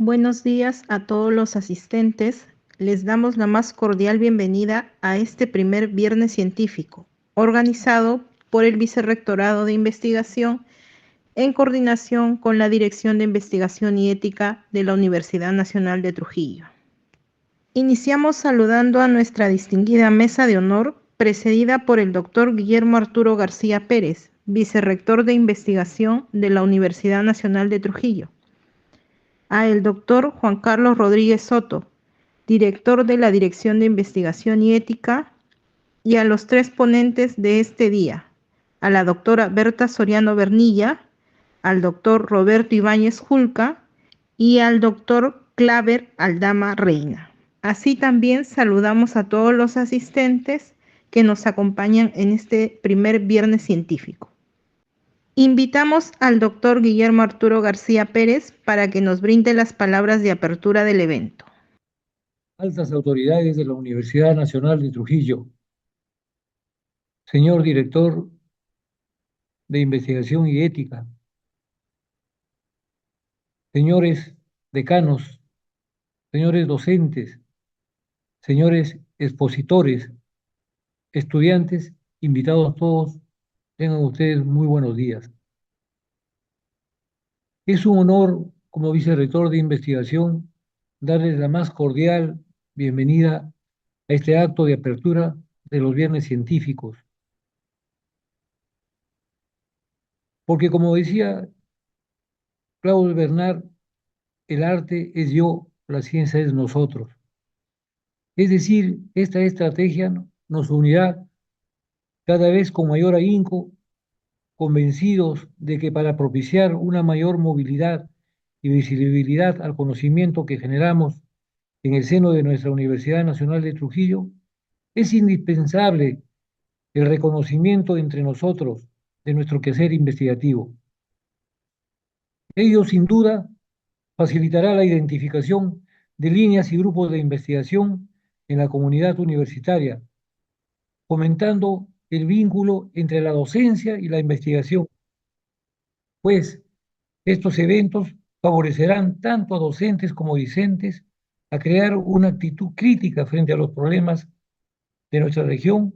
Buenos días a todos los asistentes. Les damos la más cordial bienvenida a este primer Viernes Científico, organizado por el Vicerrectorado de Investigación en coordinación con la Dirección de Investigación y Ética de la Universidad Nacional de Trujillo. Iniciamos saludando a nuestra distinguida mesa de honor, precedida por el doctor Guillermo Arturo García Pérez, Vicerrector de Investigación de la Universidad Nacional de Trujillo, a el doctor Juan Carlos Rodríguez Soto, director de la Dirección de Investigación y Ética, y a los tres ponentes de este día, a la doctora Berta Soriano Bernilla, al doctor Roberto Ibáñez Julca y al doctor Claver Aldama Reina. Así también saludamos a todos los asistentes que nos acompañan en este primer Viernes Científico. Invitamos al doctor Guillermo Arturo García Pérez para que nos brinde las palabras de apertura del evento. Altas autoridades de la Universidad Nacional de Trujillo, señor director de Investigación y Ética, señores decanos, señores docentes, señores expositores, estudiantes, invitados todos, tengan ustedes muy buenos días. Es un honor, como vicerrector de investigación, darles la más cordial bienvenida a este acto de apertura de los Viernes Científicos. Porque como decía Claude Bernard, el arte es yo, la ciencia es nosotros. Es decir, esta estrategia nos unirá cada vez con mayor ahínco, convencidos de que para propiciar una mayor movilidad y visibilidad al conocimiento que generamos en el seno de nuestra Universidad Nacional de Trujillo, es indispensable el reconocimiento entre nosotros de nuestro quehacer investigativo. Ello, sin duda, facilitará la identificación de líneas y grupos de investigación en la comunidad universitaria, fomentando el vínculo entre la docencia y la investigación, pues estos eventos favorecerán tanto a docentes como discentes a crear una actitud crítica frente a los problemas de nuestra región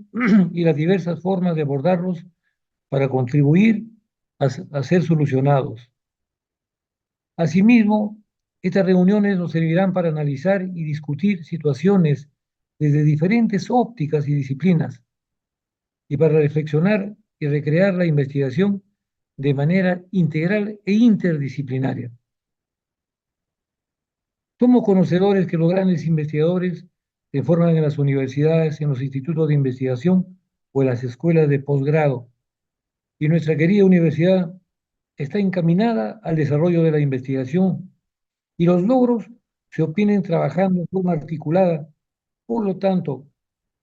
y las diversas formas de abordarlos para contribuir a ser solucionados. Asimismo, estas reuniones nos servirán para analizar y discutir situaciones desde diferentes ópticas y disciplinas y para reflexionar y recrear la investigación de manera integral e interdisciplinaria. Somos conocedores que los grandes investigadores se forman en las universidades, en los institutos de investigación o en las escuelas de posgrado, y nuestra querida universidad está encaminada al desarrollo de la investigación y los logros se obtienen trabajando en forma articulada. Por lo tanto,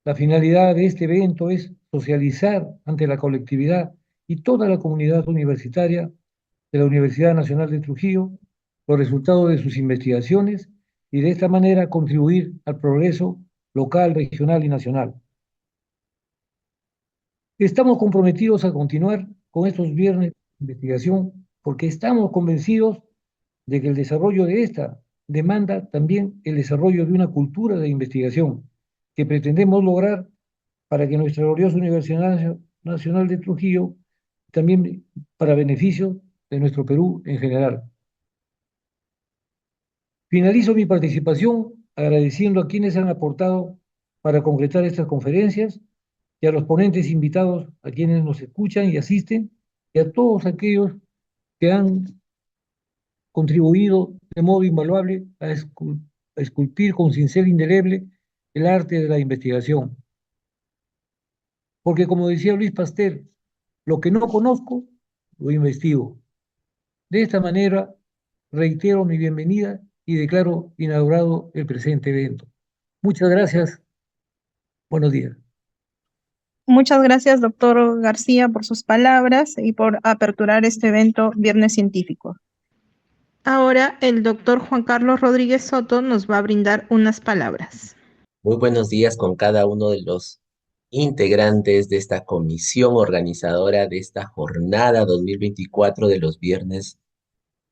la finalidad de este evento es socializar ante la colectividad y toda la comunidad universitaria de la Universidad Nacional de Trujillo los resultados de sus investigaciones y de esta manera contribuir al progreso local, regional y nacional. Estamos comprometidos a continuar con estos viernes de investigación porque estamos convencidos de que el desarrollo de esta demanda también el desarrollo de una cultura de investigación que pretendemos lograr para que nuestra gloriosa Universidad Nacional de Trujillo, también para beneficio de nuestro Perú en general. Finalizo mi participación agradeciendo a quienes han aportado para concretar estas conferencias y a los ponentes invitados, a quienes nos escuchan y asisten, y a todos aquellos que han contribuido de modo invaluable a esculpir con cincel indeleble el arte de la investigación. Porque como decía Luis Pasteur, lo que no conozco, lo investigo. De esta manera, reitero mi bienvenida y declaro inaugurado el presente evento. Muchas gracias. Buenos días. Muchas gracias, doctor García, por sus palabras y por aperturar este evento Viernes Científico. Ahora el doctor Juan Carlos Rodríguez Soto nos va a brindar unas palabras. Muy buenos días con cada uno de los integrantes de esta comisión organizadora de esta jornada 2024 de los Viernes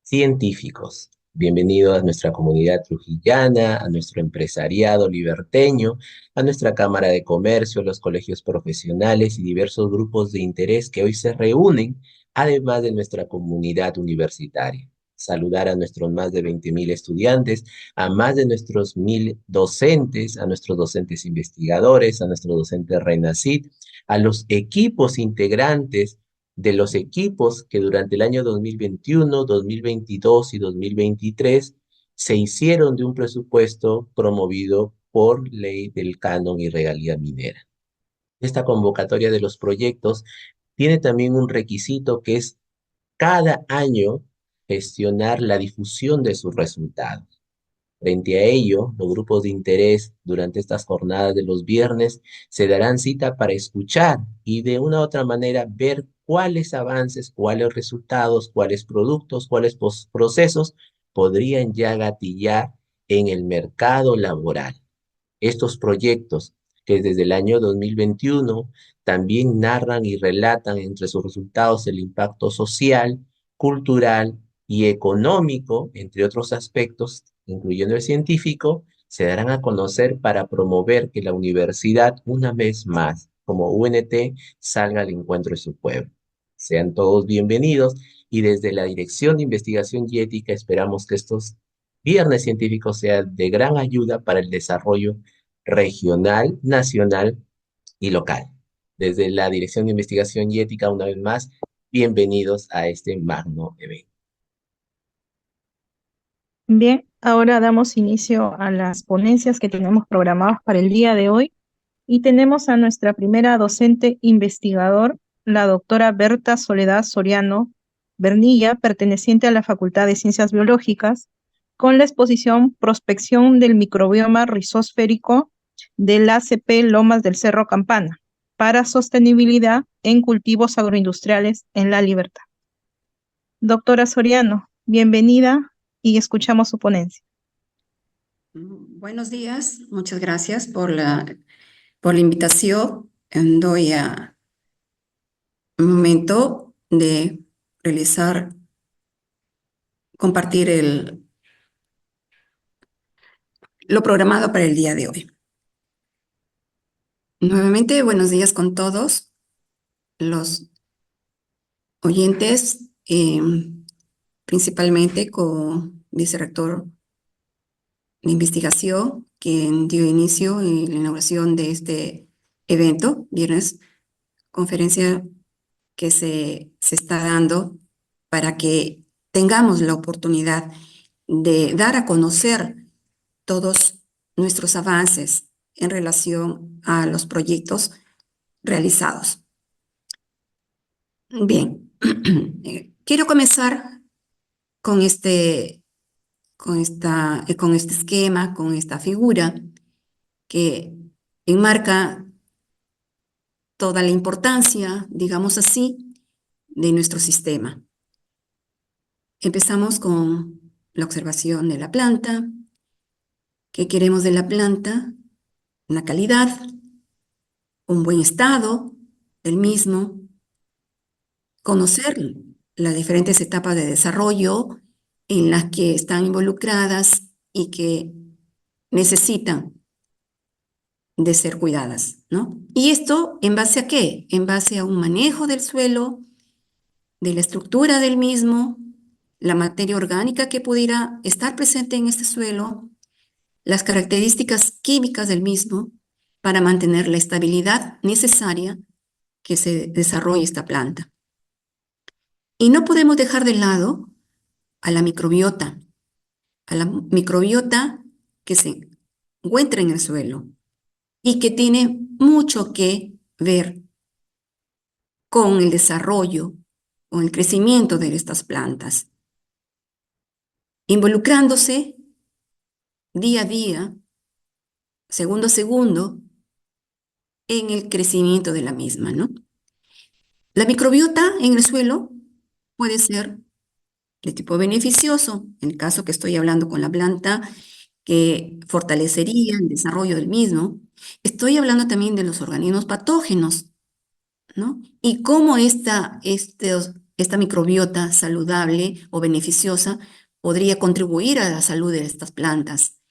Científicos. Bienvenido a nuestra comunidad trujillana, a nuestro empresariado liberteño, a nuestra Cámara de Comercio, los colegios profesionales y diversos grupos de interés que hoy se reúnen, además de nuestra comunidad universitaria. Saludar a nuestros más de 20.000 estudiantes, a más de nuestros 1.000 docentes, a nuestros docentes investigadores, a nuestros docentes RENACIT, a los equipos integrantes de los equipos que durante el año 2021, 2022 y 2023 se hicieron de un presupuesto promovido por ley del canon y regalía minera. Esta convocatoria de los proyectos tiene también un requisito que es cada año gestionar la difusión de sus resultados. Frente a ello, los grupos de interés durante estas jornadas de los viernes se darán cita para escuchar y de una u otra manera ver cuáles avances, cuáles resultados, cuáles productos, cuáles procesos podrían ya gatillar en el mercado laboral. Estos proyectos que desde el año 2021 también narran y relatan entre sus resultados el impacto social, cultural y económico, entre otros aspectos, incluyendo el científico, se darán a conocer para promover que la universidad, una vez más, como UNT, salga al encuentro de su pueblo. Sean todos bienvenidos y desde la Dirección de Investigación y Ética esperamos que estos viernes científicos sean de gran ayuda para el desarrollo regional, nacional y local. Desde la Dirección de Investigación y Ética, una vez más, bienvenidos a este magno evento. Bien, ahora damos inicio a las ponencias que tenemos programadas para el día de hoy y tenemos a nuestra primera docente investigador, la doctora Berta Soledad Soriano Bernilla, perteneciente a la Facultad de Ciencias Biológicas, con la exposición Prospección del microbioma rizosférico del ACP Lomas del Cerro Campana para sostenibilidad en cultivos agroindustriales en La Libertad. Doctora Soriano, bienvenida y escuchamos su ponencia. Buenos días, muchas gracias por la invitación. Doy a un momento de compartir lo programado para el día de hoy. Nuevamente, buenos días con todos los oyentes, principalmente con vicerrector de investigación, quien dio inicio en la inauguración de este evento, viernes, conferencia que se está dando para que tengamos la oportunidad de dar a conocer todos nuestros avances en relación a los proyectos realizados. Bien, quiero comenzar con este esquema, con esta figura que enmarca toda la importancia, digamos así, de nuestro sistema. Empezamos con la observación de la planta. ¿Qué queremos de la planta? Una calidad, un buen estado del mismo, conocer las diferentes etapas de desarrollo en las que están involucradas y que necesitan de ser cuidadas, ¿no? ¿Y esto en base a qué? En base a un manejo del suelo, de la estructura del mismo, la materia orgánica que pudiera estar presente en este suelo, las características químicas del mismo para mantener la estabilidad necesaria que se desarrolle esta planta. Y no podemos dejar de lado a la microbiota que se encuentra en el suelo y que tiene mucho que ver con el desarrollo, con el crecimiento de estas plantas, involucrándose día a día, segundo a segundo, en el crecimiento de la misma, ¿no? La microbiota en el suelo puede ser de tipo beneficioso, en el caso que estoy hablando con la planta, que fortalecería el desarrollo del mismo. Estoy hablando también de los organismos patógenos, ¿no? Y cómo esta microbiota saludable o beneficiosa podría contribuir a la salud de estas plantas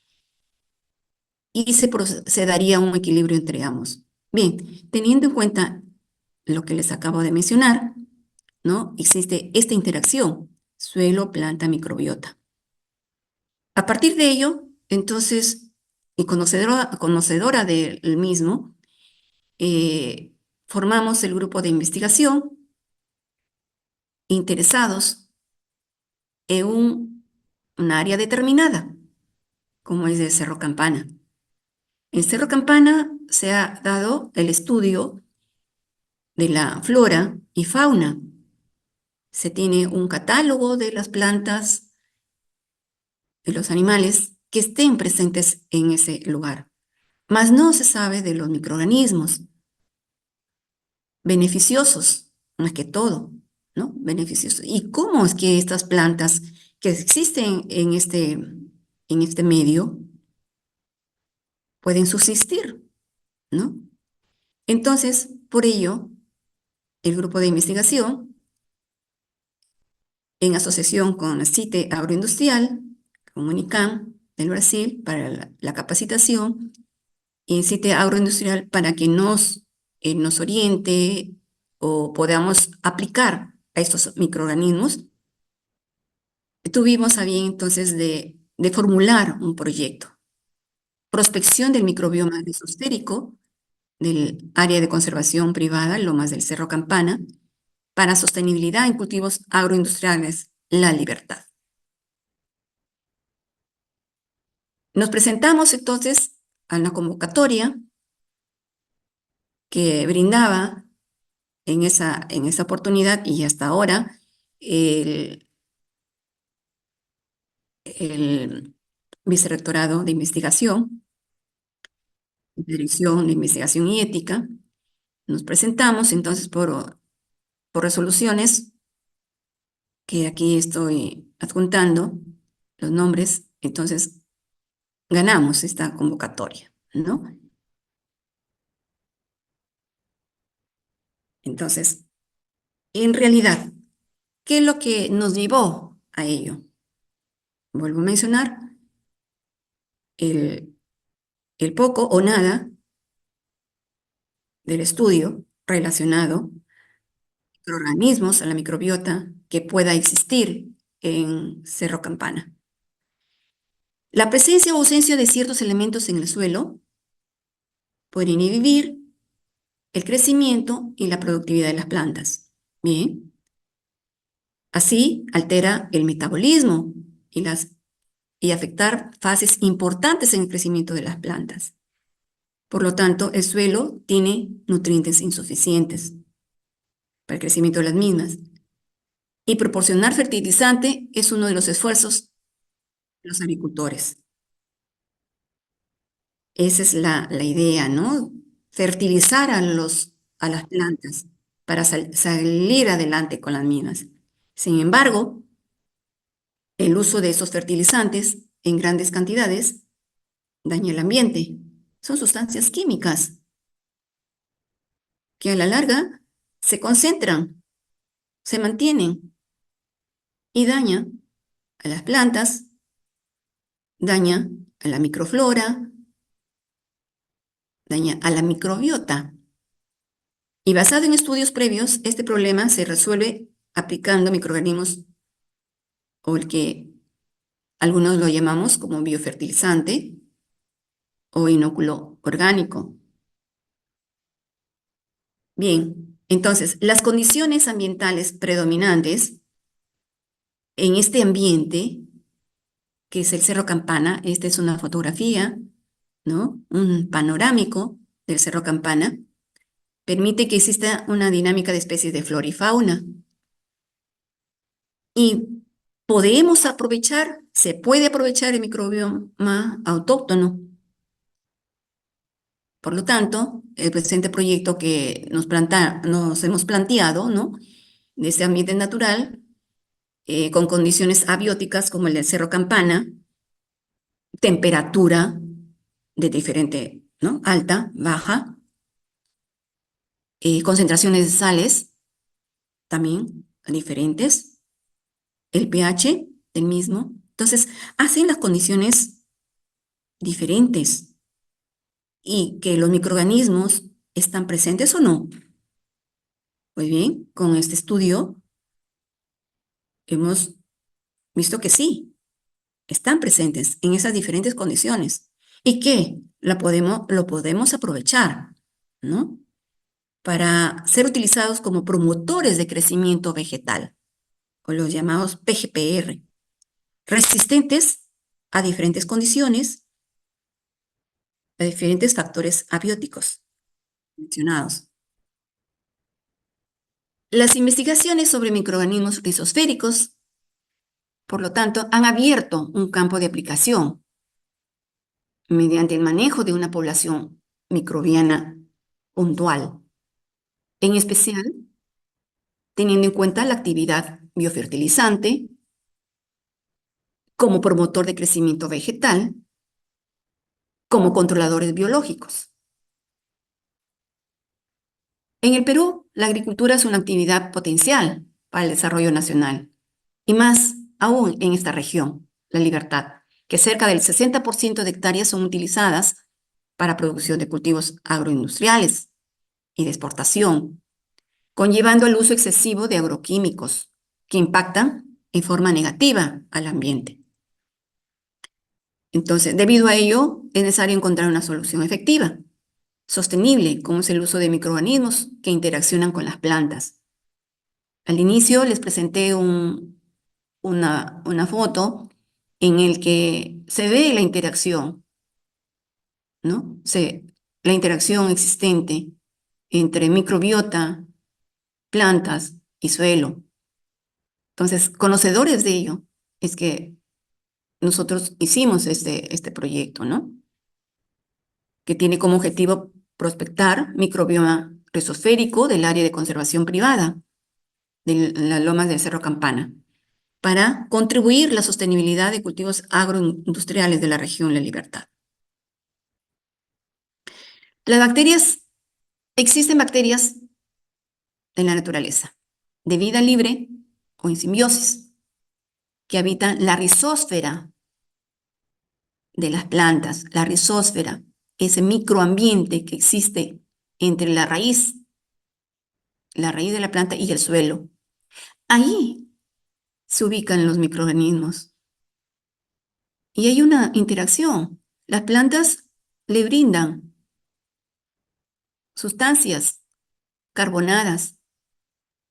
y se daría un equilibrio entre ambos. Bien, teniendo en cuenta lo que les acabo de mencionar, ¿no? Existe esta interacción, suelo, planta, microbiota. A partir de ello, entonces, y conocedora del mismo, formamos el grupo de investigación interesados en un área determinada, como es el Cerro Campana. En Cerro Campana se ha dado el estudio de la flora y fauna. Se tiene un catálogo de las plantas, de los animales que estén presentes en ese lugar, mas no se sabe de los microorganismos beneficiosos, más que todo, ¿no? Beneficiosos. ¿Y cómo es que estas plantas que existen en este medio pueden subsistir, ¿no? Entonces, por ello, el grupo de investigación, en asociación con la CITE Agroindustrial, con UNICAM del Brasil, para la capacitación, y CITE Agroindustrial para que nos oriente o podamos aplicar a estos microorganismos, tuvimos a bien entonces de formular un proyecto. Prospección del microbioma mesostérico del área de conservación privada Lomas del Cerro Campana para sostenibilidad en cultivos agroindustriales La Libertad. Nos presentamos entonces a una convocatoria que brindaba en esa oportunidad y hasta ahora el Vicerrectorado de Investigación, Dirección de Investigación y Ética. Nos presentamos entonces por resoluciones que aquí estoy adjuntando los nombres, entonces ganamos esta convocatoria, ¿no? Entonces, en realidad, ¿qué es lo que nos llevó a ello? Vuelvo a mencionar el poco o nada del estudio relacionado a organismos, a la microbiota que pueda existir en Cerro Campana. La presencia o ausencia de ciertos elementos en el suelo pueden inhibir el crecimiento y la productividad de las plantas. Bien. Así altera el metabolismo y afectar fases importantes en el crecimiento de las plantas. Por lo tanto, el suelo tiene nutrientes insuficientes para el crecimiento de las mismas. Y proporcionar fertilizante es uno de los esfuerzos de los agricultores. Esa es la idea, ¿no? Fertilizar a las plantas para salir adelante con las mismas. Sin embargo, el uso de esos fertilizantes en grandes cantidades daña el ambiente. Son sustancias químicas que a la larga se concentran, se mantienen y daña a las plantas, daña a la microflora, daña a la microbiota. Y basado en estudios previos, este problema se resuelve aplicando microorganismos o el que algunos lo llamamos como biofertilizante o inóculo orgánico. Bien, entonces, las condiciones ambientales predominantes en este ambiente, que es el Cerro Campana, esta es una fotografía, ¿no? Un panorámico del Cerro Campana, permite que exista una dinámica de especies de flora y fauna. Y podemos aprovechar, se puede aprovechar el microbioma autóctono. Por lo tanto, el presente proyecto que nos hemos planteado, ¿no? De este ambiente natural, con condiciones abióticas como el del Cerro Campana, temperatura de diferente, ¿no? Alta, baja, concentraciones de sales también diferentes, el pH del mismo, Entonces, hacen las condiciones diferentes y que los microorganismos están presentes o no. Muy bien, con este estudio hemos visto que sí, están presentes en esas diferentes condiciones y que lo podemos aprovechar, ¿no? Para ser utilizados como promotores de crecimiento vegetal, o los llamados PGPR, resistentes a diferentes condiciones, a diferentes factores abióticos mencionados. Las investigaciones sobre microorganismos rizosféricos, por lo tanto, han abierto un campo de aplicación mediante el manejo de una población microbiana puntual, en especial teniendo en cuenta la actividad biofertilizante como promotor de crecimiento vegetal, como controladores biológicos. En el Perú, la agricultura es una actividad potencial para el desarrollo nacional, y más aún en esta región, La Libertad, que cerca del 60% de hectáreas son utilizadas para producción de cultivos agroindustriales y de exportación, conllevando el uso excesivo de agroquímicos que impactan en forma negativa al ambiente. Entonces, debido a ello, es necesario encontrar una solución efectiva, sostenible, como es el uso de microorganismos que interaccionan con las plantas. Al inicio les presenté una foto en el que se ve la interacción, ¿no? La interacción existente entre microbiota, plantas y suelo. Entonces, conocedores de ello, es que nosotros hicimos este proyecto, ¿no? Que tiene como objetivo prospectar microbioma rizosférico del área de conservación privada de las lomas del Cerro Campana, para contribuir a la sostenibilidad de cultivos agroindustriales de la región La Libertad. Existen bacterias en la naturaleza, de vida libre o en simbiosis, que habitan la rizósfera de las plantas, la rizósfera, ese microambiente que existe entre la raíz de la planta y el suelo. Ahí se ubican los microorganismos. Y hay una interacción. Las plantas le brindan sustancias carbonadas,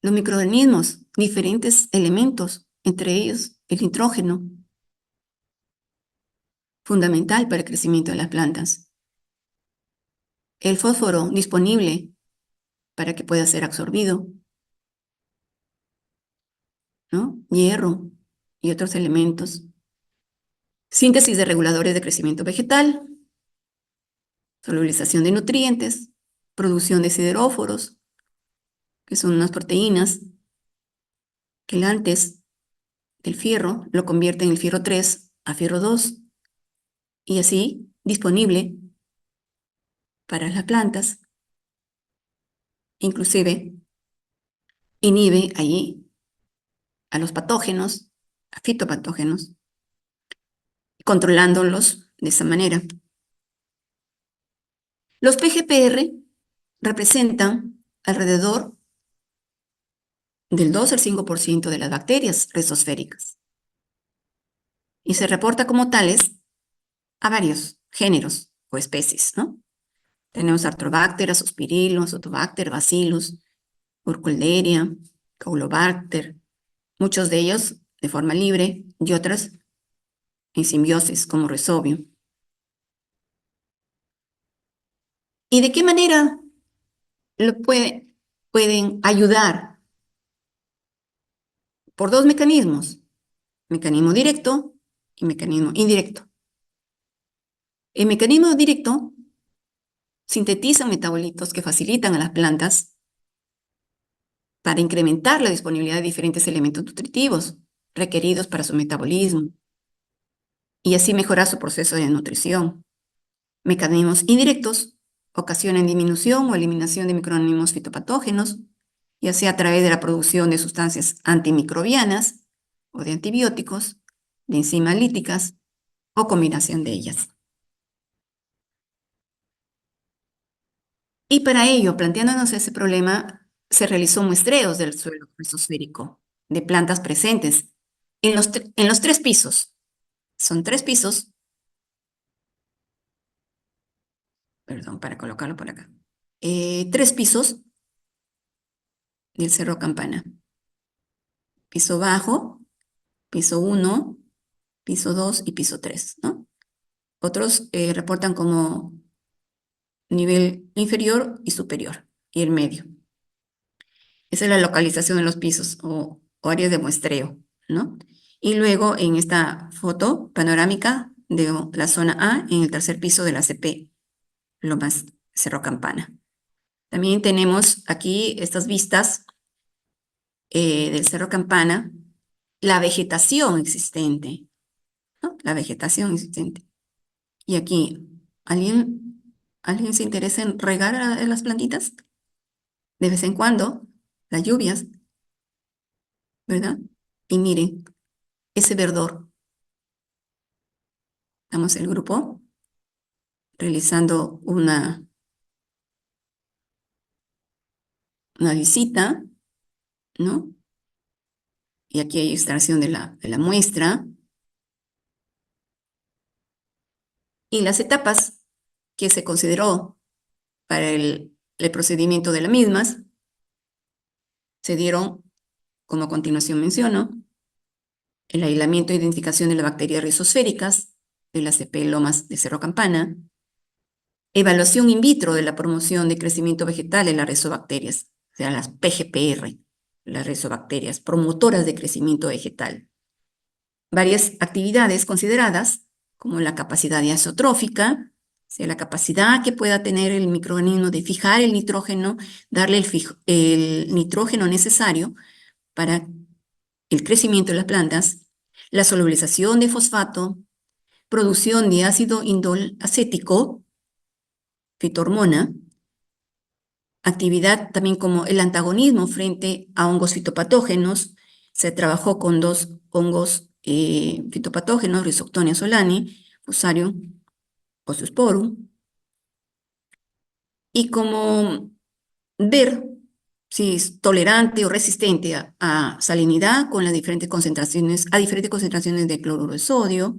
los microorganismos, diferentes elementos, entre ellos el nitrógeno, fundamental para el crecimiento de las plantas. El fósforo disponible para que pueda ser absorbido, ¿no? Hierro y otros elementos. Síntesis de reguladores de crecimiento vegetal, solubilización de nutrientes, producción de sideróforos, que son unas proteínas que antes del fierro lo convierte en el fierro 3 a fierro 2 y así disponible para las plantas. Inclusive inhibe allí a los patógenos, a fitopatógenos, controlándolos de esa manera. Los PGPR representan alrededor del 2 al 5% de las bacterias rizosféricas y se reporta como tales a varios géneros o especies, ¿no? Tenemos Arthrobacter, Azospirillum, Azotobacter, Bacillus, Burkholderia, Caulobacter, muchos de ellos de forma libre y otras en simbiosis como Rhizobium. ¿Y de qué manera pueden ayudar? Por dos mecanismos, mecanismo directo y mecanismo indirecto. El mecanismo directo sintetiza metabolitos que facilitan a las plantas para incrementar la disponibilidad de diferentes elementos nutritivos requeridos para su metabolismo y así mejorar su proceso de nutrición. Mecanismos indirectos ocasionan disminución o eliminación de microorganismos fitopatógenos, ya sea a través de la producción de sustancias antimicrobianas o de antibióticos, de enzimas líticas o combinación de ellas. Y para ello, planteándonos ese problema, se realizó muestreos del suelo mesosférico de plantas presentes en los 3 pisos. Son 3 pisos, perdón, para colocarlo por acá. 3 pisos del Cerro Campana. Piso bajo, piso 1, piso 2 y piso 3, ¿no? Otros reportan como nivel inferior y superior, y el medio. Esa es la localización de los pisos o áreas de muestreo, ¿no? Y luego en esta foto panorámica de la zona A en el 3er piso de la CP Lomas Cerro Campana. También tenemos aquí estas vistas del Cerro Campana, la vegetación existente, ¿no? La vegetación existente. Y aquí, ¿alguien se interesa en regar a las plantitas? De vez en cuando, las lluvias, ¿verdad? Y miren, ese verdor. Estamos el grupo realizando una visita, ¿no? Y aquí hay extracción de la muestra. Y las etapas que se consideró para el procedimiento de las mismas se dieron, como a continuación menciono, el aislamiento e identificación de las bacterias rizosféricas de la CP Lomas de Cerro Campana, evaluación in vitro de la promoción de crecimiento vegetal en las rizobacterias, o sea, las PGPR, las rizobacterias promotoras de crecimiento vegetal. Varias actividades consideradas, como la capacidad diazotrófica, o sea, la capacidad que pueda tener el microorganismo de fijar el nitrógeno, darle el nitrógeno necesario para el crecimiento de las plantas, la solubilización de fosfato, producción de ácido indol acético, fitohormona, actividad también como el antagonismo frente a hongos fitopatógenos. Se trabajó con 2 hongos fitopatógenos, Rhizoctonia solani, Fusarium osteosporum, y como ver si es tolerante o resistente a salinidad con las diferentes concentraciones, a diferentes concentraciones de cloruro de sodio,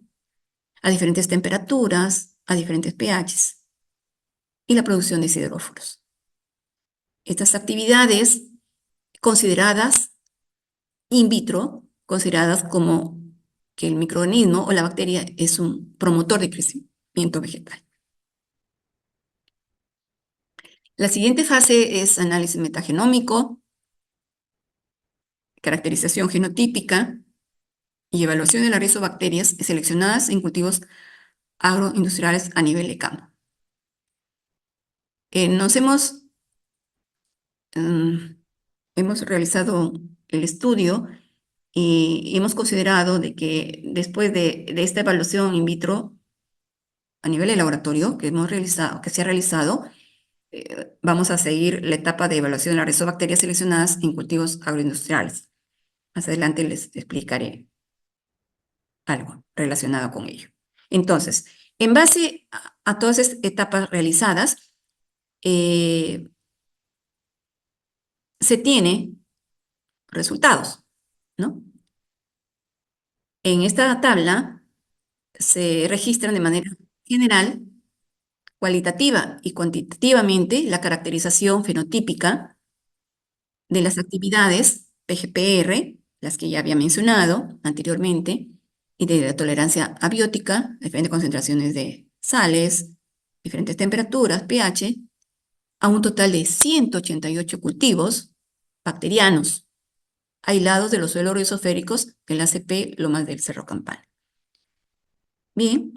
a diferentes temperaturas, a diferentes pHs, y la producción de sideróforos. Estas actividades consideradas in vitro, consideradas como que el microorganismo o la bacteria es un promotor de crecimiento vegetal. La siguiente fase es análisis metagenómico, caracterización genotípica y evaluación de las rizobacterias seleccionadas en cultivos agroindustriales a nivel de campo. Hemos realizado el estudio y hemos considerado de que después de esta evaluación in vitro a nivel de laboratorio que se ha realizado, vamos a seguir la etapa de evaluación de las rizobacterias seleccionadas en cultivos agroindustriales. Más adelante les explicaré algo relacionado con ello. Entonces, en base a todas estas etapas realizadas, se tiene resultados, ¿no? En esta tabla se registran de manera general, cualitativa y cuantitativamente la caracterización fenotípica de las actividades PGPR, las que ya había mencionado anteriormente, y de la tolerancia abiótica, diferentes concentraciones de sales, diferentes temperaturas, pH, a un total de 188 cultivos bacterianos aislados de los suelos rizosféricos de la CP Lomas del Cerro Campana. Bien,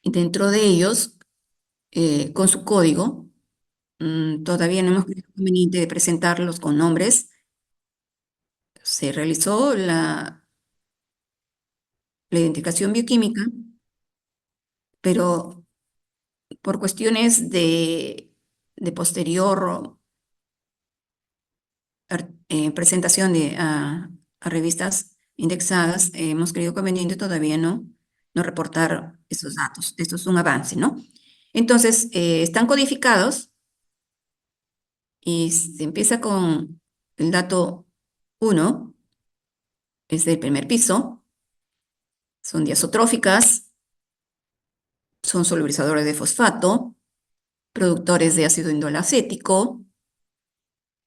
y dentro de ellos, con su código, todavía no hemos creído conveniente de presentarlos con nombres. Se realizó la identificación bioquímica, pero por cuestiones de posterior presentación a revistas indexadas, hemos creído conveniente todavía no reportar esos datos. Esto es un avance, ¿no? Entonces, están codificados y se empieza con el dato 1, es del primer piso, son diazotróficas, son solubilizadores de fosfato, productores de ácido indolacético,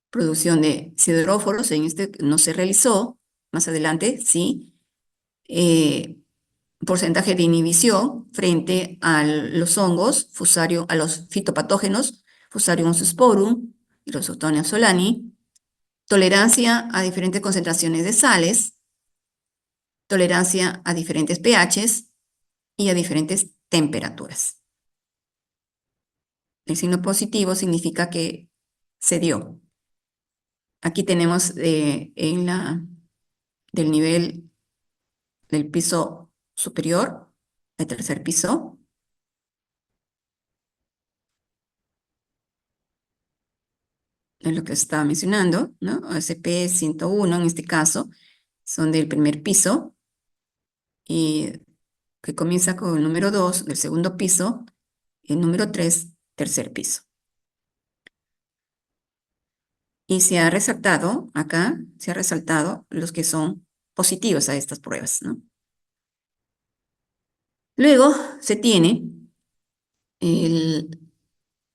producción de sideróforos, en este no se realizó, más adelante sí, porcentaje de inhibición frente a los hongos, a los fitopatógenos, Fusarium oxysporum y Rhizoctonia solani, tolerancia a diferentes concentraciones de sales, tolerancia a diferentes pHs y a diferentes temperaturas. El signo positivo significa que se dio. Aquí tenemos del nivel del piso superior, el tercer piso, es lo que estaba mencionando, ¿no? SCP-101 en este caso, son del primer piso, y que comienza con el número 2 del segundo piso, y el número 3, tercer piso. Y se ha resaltado, acá, se ha resaltado los que son positivos a estas pruebas, ¿no? Luego se tiene el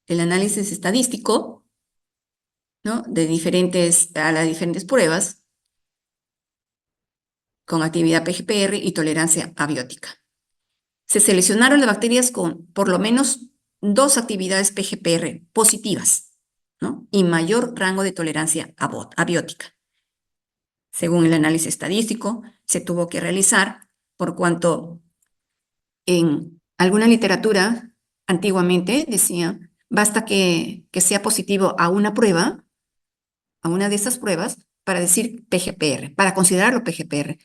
análisis estadístico, ¿no? A las diferentes pruebas con actividad PGPR y tolerancia abiótica. Se seleccionaron las bacterias con por lo menos 2 actividades PGPR positivas, ¿no? Y mayor rango de tolerancia abiótica. Según el análisis estadístico, se tuvo que realizar por cuanto en alguna literatura antiguamente decía, basta que sea positivo a una prueba, a una de esas pruebas, para decir PGPR, para considerarlo PGPR.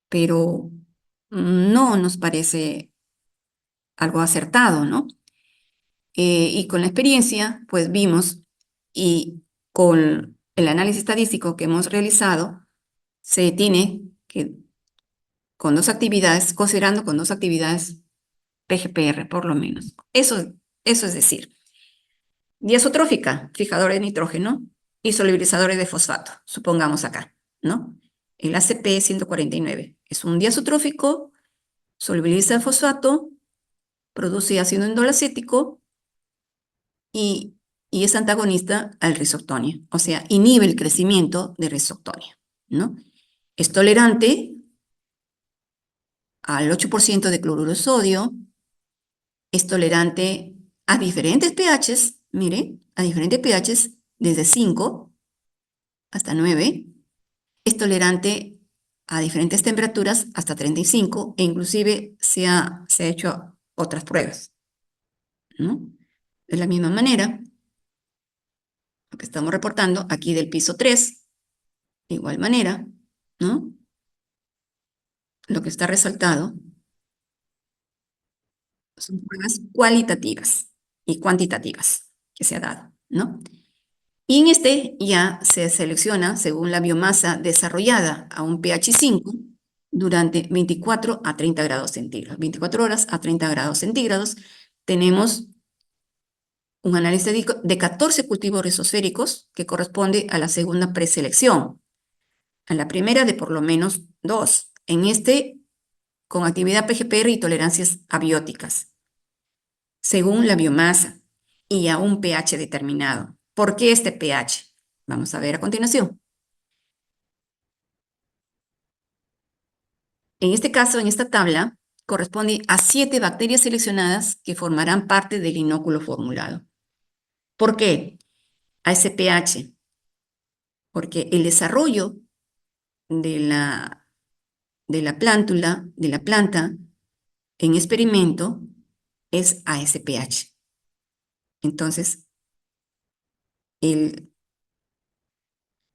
Pero no nos parece algo acertado, ¿no? Y con la experiencia, pues vimos, y con el análisis estadístico que hemos realizado, se tiene que, considerando con 2 actividades PGPR, por lo menos. Eso es decir, diazotrófica, fijadores de nitrógeno, y solubilizadores de fosfato, supongamos acá, ¿no? El ACP-149 es un diazotrófico, solubiliza el fosfato, produce ácido indolacético y es antagonista al Rhizoctonia, o sea, inhibe el crecimiento de Rhizoctonia, ¿no? Es tolerante al 8% de cloruro de sodio, es tolerante a diferentes pHs, mire, a diferentes pHs desde 5 hasta 9, es tolerante a diferentes temperaturas hasta 35 e inclusive se ha hecho otras pruebas, ¿no? De la misma manera, lo que estamos reportando aquí del piso 3, de igual manera, ¿no? Lo que está resaltado son pruebas cualitativas y cuantitativas que se ha dado, ¿no? Y en este ya se selecciona según la biomasa desarrollada a un pH 5 durante 24 a 30 grados centígrados. 24 horas a 30 grados centígrados tenemos un análisis de 14 cultivos rizosféricos que corresponde a la segunda preselección. A la primera de por lo menos 2. En este, con actividad PGPR y tolerancias abióticas, según la biomasa y a un pH determinado. ¿Por qué este pH? Vamos a ver a continuación. En este caso, en esta tabla, corresponde a 7 bacterias seleccionadas que formarán parte del inóculo formulado. ¿Por qué? A ese pH. Porque el desarrollo de la plántula, de la planta, en experimento, es a ese pH. Entonces, el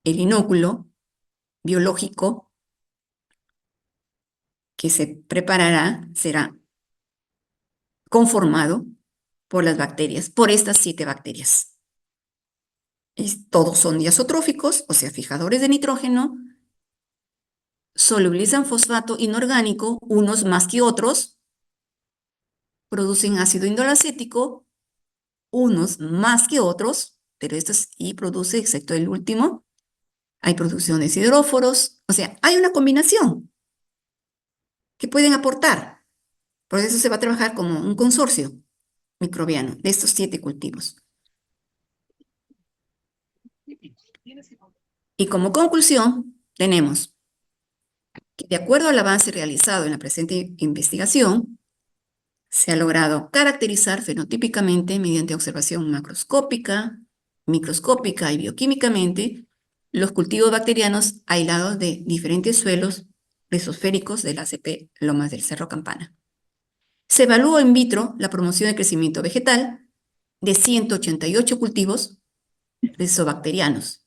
inóculo biológico que se preparará será conformado por las bacterias, por estas 7 bacterias. Todos son diazotróficos, o sea, fijadores de nitrógeno, solubilizan fosfato inorgánico, unos más que otros, producen ácido indolacético, unos más que otros, pero estos y produce, excepto el último, hay producción de sideróforos, o sea, hay una combinación que pueden aportar. Por eso se va a trabajar como un consorcio microbiano de estos 7 cultivos. Y como conclusión, tenemos que de acuerdo al avance realizado en la presente investigación, se ha logrado caracterizar fenotípicamente mediante observación macroscópica, microscópica y bioquímicamente los cultivos bacterianos aislados de diferentes suelos mesosféricos de la ACP Lomas del Cerro Campana. Se evaluó in vitro la promoción de crecimiento vegetal de 188 cultivos rizobacterianos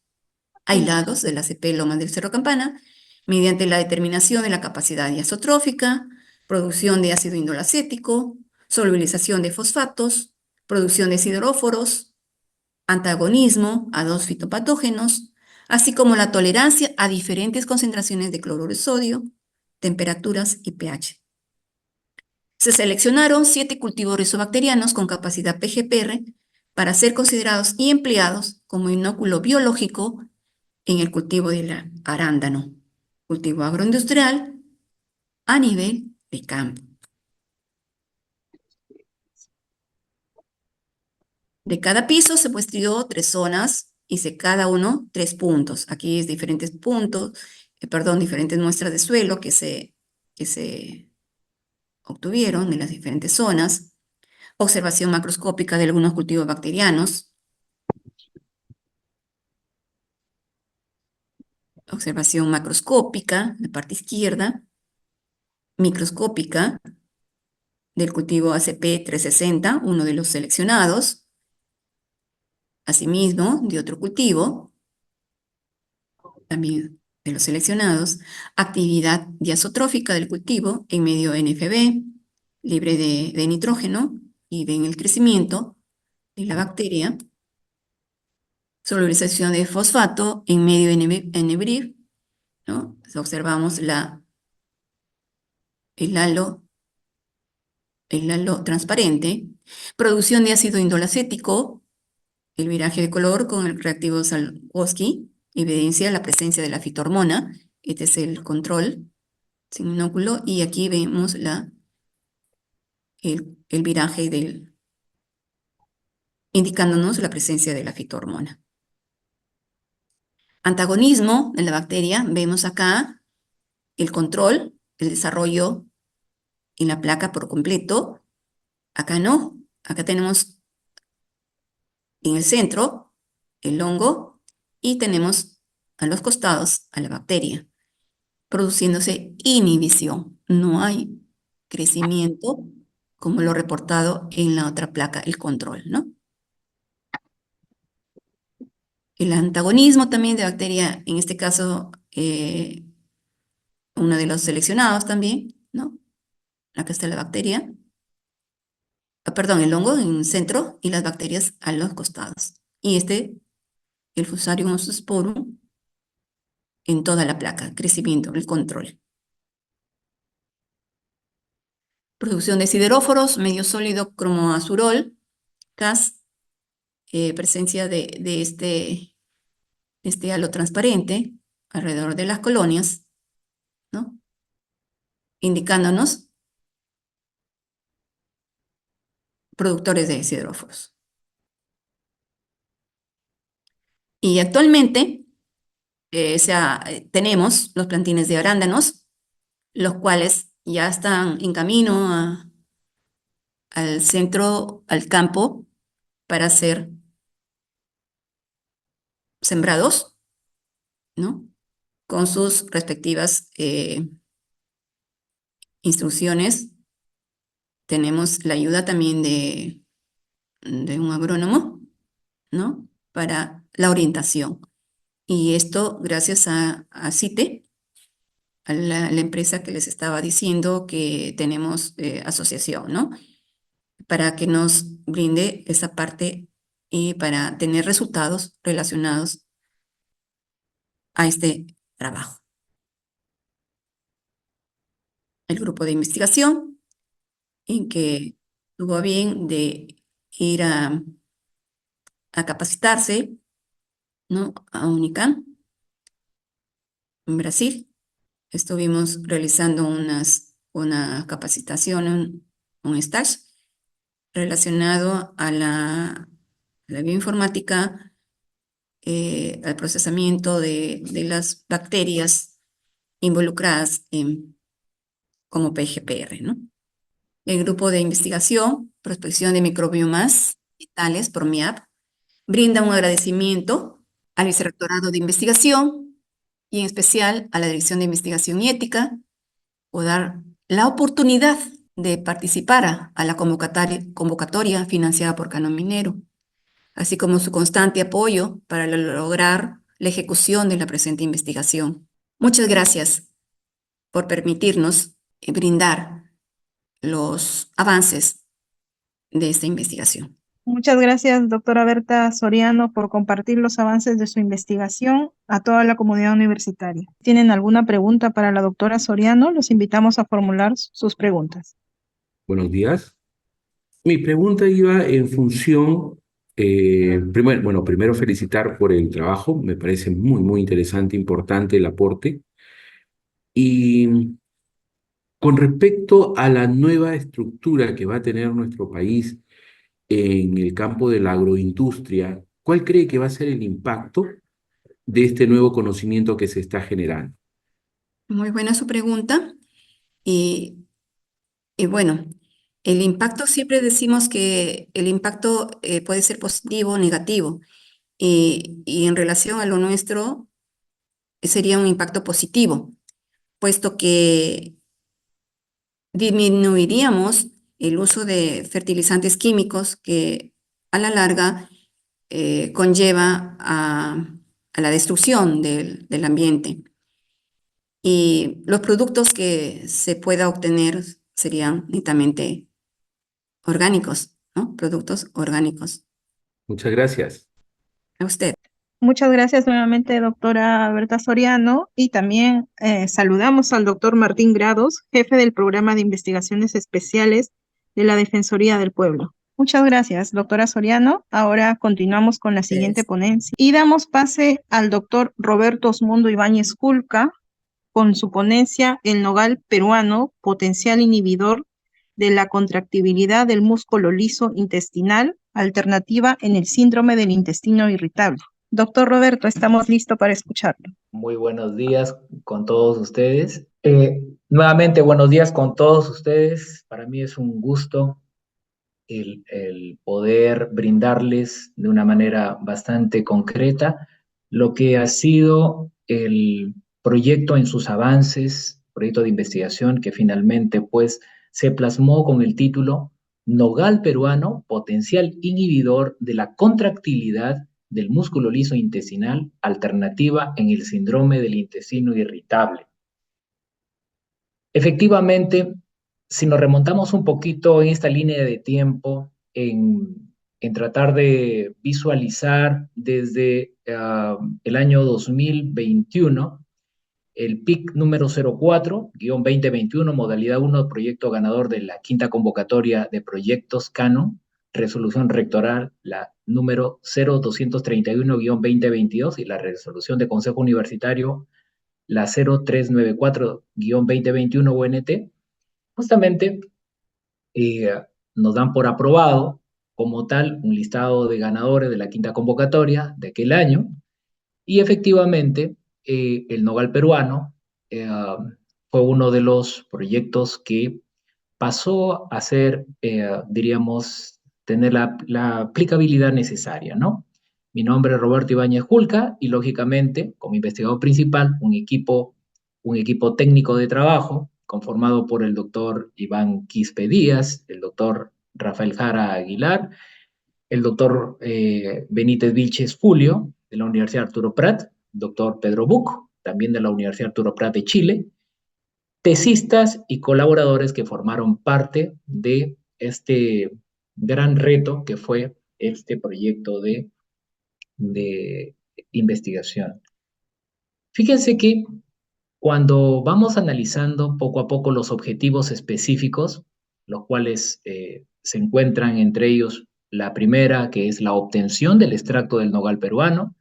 aislados de la ACP Lomas del Cerro Campana mediante la determinación de la capacidad diazotrófica, producción de ácido indolacético, solubilización de fosfatos, producción de sideróforos, antagonismo a 2 fitopatógenos, así como la tolerancia a diferentes concentraciones de cloruro de sodio, temperaturas y pH. Se seleccionaron 7 cultivos rizobacterianos con capacidad PGPR para ser considerados y empleados como inóculo biológico en el cultivo del arándano, cultivo agroindustrial a nivel de campo. De cada piso se muestrió 3 zonas, hice cada uno 3 puntos. Aquí es diferentes puntos, diferentes muestras de suelo que se obtuvieron en las diferentes zonas. Observación macroscópica de algunos cultivos bacterianos. Observación macroscópica, la parte izquierda. Microscópica del cultivo ACP 360, uno de los seleccionados. Asimismo, de otro cultivo, también de los seleccionados, actividad diazotrófica del cultivo en medio NFB, libre de nitrógeno y ven el crecimiento de la bacteria, solubilización de fosfato en medio NBRIF, ¿no? Observamos el halo transparente, producción de ácido indolacético, el viraje de color con el reactivo Salkowski evidencia la presencia de la fitohormona. Este es el control sin inóculo y aquí vemos el viraje indicándonos la presencia de la fitohormona. Antagonismo de la bacteria, vemos acá el control, el desarrollo en la placa por completo. Acá no, acá tenemos en el centro el hongo y tenemos a los costados a la bacteria, produciéndose inhibición. No hay crecimiento como lo reportado en la otra placa, el control, ¿no? El antagonismo también de bacteria, en este caso, uno de los seleccionados también, ¿no? Acá está la bacteria. Perdón, el hongo en el centro y las bacterias a los costados. Y el Fusarium osteosporum, en toda la placa, crecimiento, el control. Producción de sideróforos, medio sólido cromoazurol, CAS, presencia de este halo transparente alrededor de las colonias, ¿no? Indicándonos productores de sideróforos. Y actualmente tenemos los plantines de arándanos, los cuales ya están en camino al centro, al campo, para ser sembrados, ¿no? Con sus respectivas instrucciones. Tenemos la ayuda también de un agrónomo, ¿no? Para la orientación. Y esto gracias a CITE, a la empresa que les estaba diciendo que tenemos asociación, ¿no? Para que nos brinde esa parte y para tener resultados relacionados a este trabajo. el grupo de investigación, en que tuvo a bien de ir a capacitarse, ¿no?, a Unicam, en Brasil. Estuvimos realizando una capacitación, un stage relacionado a la bioinformática, al procesamiento de las bacterias involucradas como PGPR, ¿no? El grupo de investigación, prospección de microbiomas vitales por MIAP, brinda un agradecimiento al Vicerrectorado de Investigación y en especial a la Dirección de Investigación y Ética por dar la oportunidad de participar a la convocatoria financiada por Canon Minero, así como su constante apoyo para lograr la ejecución de la presente investigación. Muchas gracias por permitirnos brindar los avances de esta investigación. Muchas gracias, doctora Berta Soriano, por compartir los avances de su investigación a toda la comunidad universitaria. ¿Tienen alguna pregunta para la doctora Soriano? Los invitamos a formular sus preguntas. Buenos días. Mi pregunta iba en función, primero felicitar por el trabajo, me parece muy, muy interesante, importante el aporte. Y con respecto a la nueva estructura que va a tener nuestro país en el campo de la agroindustria, ¿cuál cree que va a ser el impacto de este nuevo conocimiento que se está generando? Muy buena su pregunta. Y, y bueno, el impacto, siempre decimos que el impacto puede ser positivo o negativo. Y en relación a lo nuestro, sería un impacto positivo, puesto que disminuiríamos el uso de fertilizantes químicos que a la larga conlleva a la destrucción del ambiente. Y los productos que se pueda obtener serían netamente orgánicos, ¿no? Productos orgánicos. Muchas gracias. A usted. Muchas gracias nuevamente, doctora Berta Soriano, y también saludamos al doctor Martín Grados, jefe del Programa de Investigaciones Especiales de la Defensoría del Pueblo. Muchas gracias, doctora Soriano. Ahora continuamos con la siguiente ponencia y damos pase al doctor Roberto Osmundo Ibáñez Julca con su ponencia El nogal peruano, potencial inhibidor de la contractibilidad del músculo liso intestinal, alternativa en el síndrome del intestino irritable. Doctor Roberto, estamos listos para escucharlo. Muy buenos días con todos ustedes. Nuevamente, buenos días con todos ustedes. Para mí es un gusto el poder brindarles de una manera bastante concreta lo que ha sido el proyecto en sus avances, proyecto de investigación que finalmente pues se plasmó con el título Nogal peruano, potencial inhibidor de la contractilidad del músculo liso intestinal, alternativa en el síndrome del intestino irritable. Efectivamente, si nos remontamos un poquito en esta línea de tiempo, en tratar de visualizar desde el año 2021, el PIC número 04-2021, modalidad 1, proyecto ganador de la quinta convocatoria de proyectos Canon, resolución rectoral, la número 0231-2022 y la resolución de Consejo Universitario, la 0394-2021 UNT, justamente nos dan por aprobado como tal un listado de ganadores de la quinta convocatoria de aquel año y efectivamente el nogal peruano fue uno de los proyectos que pasó a ser, diríamos, tener la aplicabilidad necesaria, ¿no? Mi nombre es Roberto Ibáñez Julca y lógicamente, como investigador principal, un equipo técnico de trabajo conformado por el doctor Iván Quispe Díaz, el doctor Rafael Jara Aguilar, el doctor Benítez Vilches Julio, de la Universidad Arturo Prat, doctor Pedro Buc, también de la Universidad Arturo Prat de Chile, tesistas y colaboradores que formaron parte de este gran reto que fue este proyecto de investigación. Fíjense que Cuando vamos analizando poco a poco los objetivos específicos, los cuales se encuentran entre ellos la primera, que es la obtención del extracto del nogal peruano,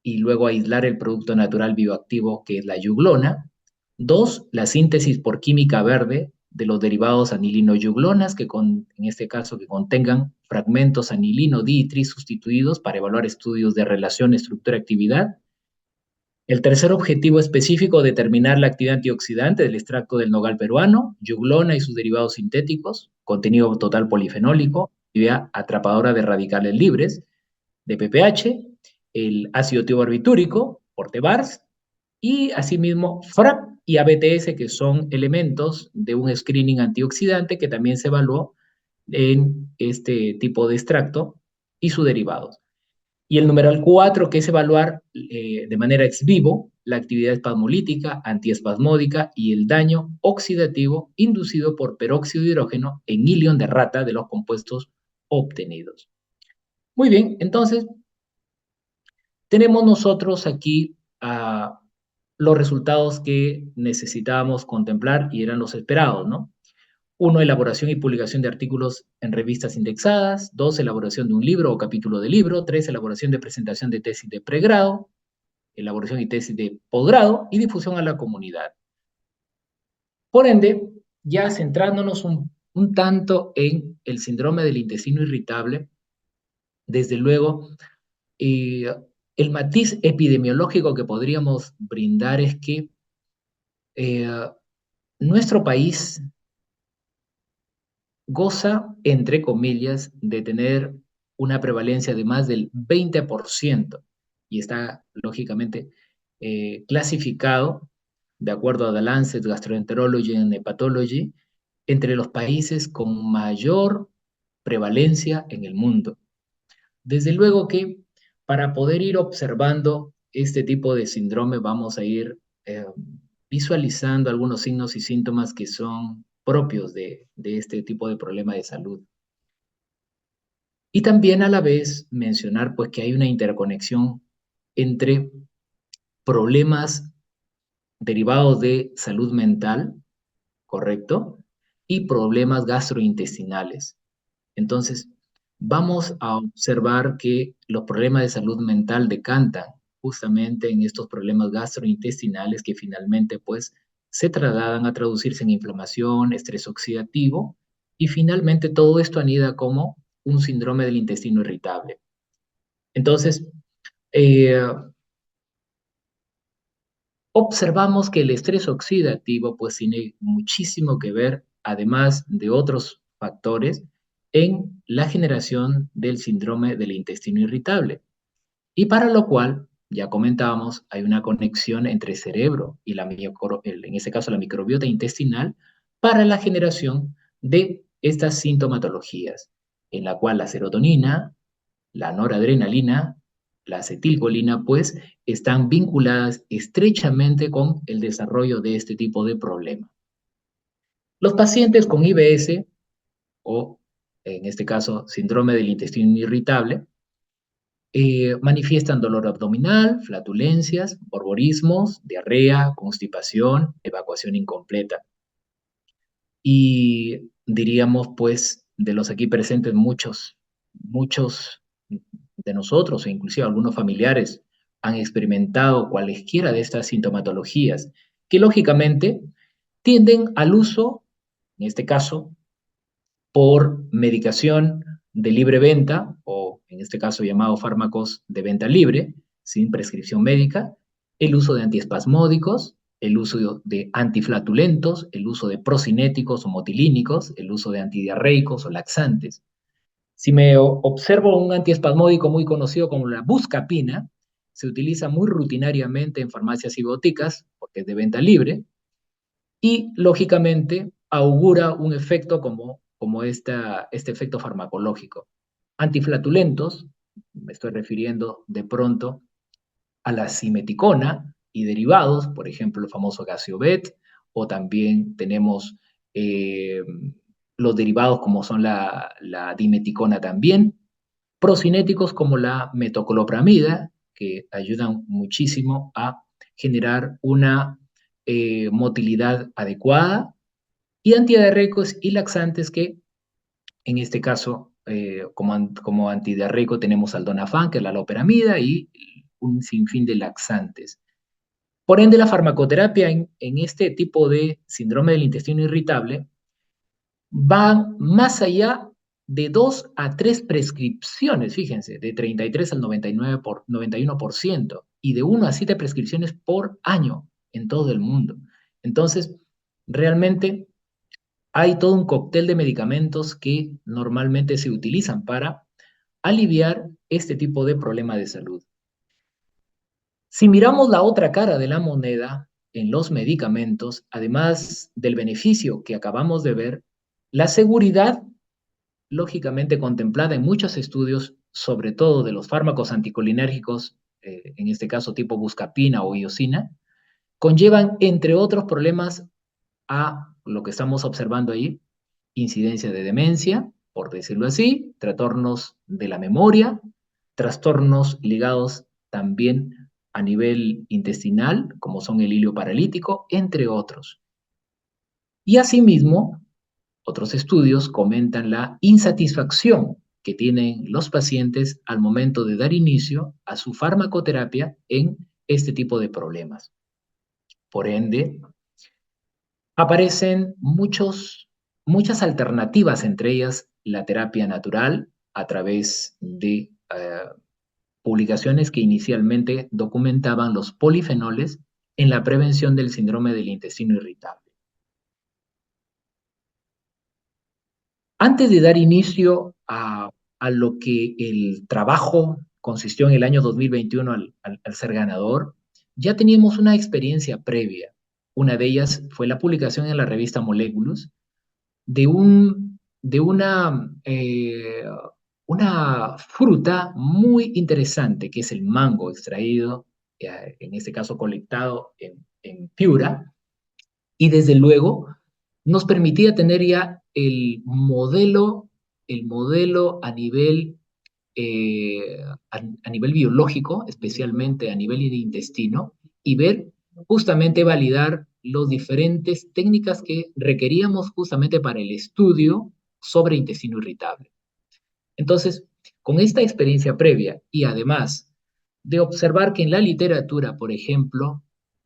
y luego aislar el producto natural bioactivo, que es la yuglona. 2, la síntesis por química verde de los derivados anilino-yuglonas, en este caso que contengan fragmentos anilino-ditri sustituidos para evaluar estudios de relación estructura-actividad. El tercer objetivo específico, determinar la actividad antioxidante del extracto del nogal peruano, yuglona y sus derivados sintéticos, contenido total polifenólico, actividad atrapadora de radicales libres, de PPH, el ácido tiobarbitúrico, por TBARS, y asimismo FRAP y ABTS, que son elementos de un screening antioxidante que también se evaluó en este tipo de extracto y sus derivados. Y el numeral 4, que es evaluar de manera ex vivo la actividad espasmolítica, antiespasmódica y el daño oxidativo inducido por peróxido de hidrógeno en ilion de rata de los compuestos obtenidos. Muy bien, entonces tenemos nosotros aquí los resultados que necesitábamos contemplar y eran los esperados, ¿no? 1, elaboración y publicación de artículos en revistas indexadas. 2, elaboración de un libro o capítulo de libro. 3, elaboración de presentación de tesis de pregrado, elaboración y tesis de posgrado y difusión a la comunidad. Por ende, ya centrándonos un tanto en el síndrome del intestino irritable, desde luego, el matiz epidemiológico que podríamos brindar es que nuestro país goza, entre comillas, de tener una prevalencia de más del 20% y está, lógicamente, clasificado, de acuerdo a The Lancet Gastroenterology and Hepatology, entre los países con mayor prevalencia en el mundo. Desde luego que para poder ir observando este tipo de síndrome vamos a ir visualizando algunos signos y síntomas que son propios de este tipo de problema de salud. Y también a la vez mencionar pues que hay una interconexión entre problemas derivados de salud mental, ¿correcto? Y problemas gastrointestinales. Entonces, vamos a observar que los problemas de salud mental decantan justamente en estos problemas gastrointestinales que finalmente pues se trasladan a traducirse en inflamación, estrés oxidativo y finalmente todo esto anida como un síndrome del intestino irritable. Entonces, observamos que el estrés oxidativo pues tiene muchísimo que ver, además de otros factores, en la generación del síndrome del intestino irritable. Y para lo cual, ya comentábamos, hay una conexión entre cerebro y en este caso la microbiota intestinal para la generación de estas sintomatologías, en la cual la serotonina, la noradrenalina, la acetilcolina, pues están vinculadas estrechamente con el desarrollo de este tipo de problema. Los pacientes con IBS, o en este caso síndrome del intestino irritable, manifiestan dolor abdominal, flatulencias, borborismos, diarrea, constipación, evacuación incompleta. Y diríamos, pues, de los aquí presentes, muchos de nosotros, e inclusive algunos familiares, han experimentado cualesquiera de estas sintomatologías, que lógicamente tienden al uso, en este caso, por medicación de libre venta, o en este caso llamado fármacos de venta libre, sin prescripción médica, el uso de antiespasmódicos, el uso de antiflatulentos, el uso de procinéticos o motilínicos, el uso de antidiarreicos o laxantes. Si me observo un antiespasmódico muy conocido como la buscapina, se utiliza muy rutinariamente en farmacias y boticas, porque es de venta libre, y lógicamente augura un efecto como este efecto farmacológico. Antiflatulentos, me estoy refiriendo de pronto a la simeticona y derivados, por ejemplo, el famoso Gaciobet, o también tenemos los derivados como son la dimeticona también, procinéticos como la metoclopramida, que ayudan muchísimo a generar una motilidad adecuada, y antidiarreicos y laxantes que, en este caso, como antidiarreico tenemos aldonafán, que es la loperamida, y un sinfín de laxantes. Por ende, la farmacoterapia en este tipo de síndrome del intestino irritable va más allá de 2 a 3 prescripciones, fíjense, de 33 al 91%, y de 1 a 7 prescripciones por año en todo el mundo. Entonces, realmente hay todo un cóctel de medicamentos que normalmente se utilizan para aliviar este tipo de problema de salud. Si miramos la otra cara de la moneda en los medicamentos, además del beneficio que acabamos de ver, la seguridad, lógicamente contemplada en muchos estudios, sobre todo de los fármacos anticolinérgicos, en este caso tipo buscapina o iosina, conllevan, entre otros problemas, a lo que estamos observando ahí: incidencia de demencia, por decirlo así, trastornos de la memoria, trastornos ligados también a nivel intestinal, como son el hilio paralítico, entre otros. Y asimismo, otros estudios comentan la insatisfacción que tienen los pacientes al momento de dar inicio a su farmacoterapia en este tipo de problemas. Por ende, aparecen muchas alternativas, entre ellas la terapia natural, a través de publicaciones que inicialmente documentaban los polifenoles en la prevención del síndrome del intestino irritable. Antes de dar inicio a lo que el trabajo consistió en el año 2021 al ser ganador, ya teníamos una experiencia previa. Una de ellas fue la publicación en la revista Moleculus de una fruta muy interesante, que es el mango extraído, en este caso colectado en Piura, y desde luego nos permitía tener ya el modelo a nivel, a nivel biológico, especialmente a nivel de intestino, y ver, justamente validar las diferentes técnicas que requeríamos justamente para el estudio sobre intestino irritable. Entonces, con esta experiencia previa y además de observar que en la literatura, por ejemplo,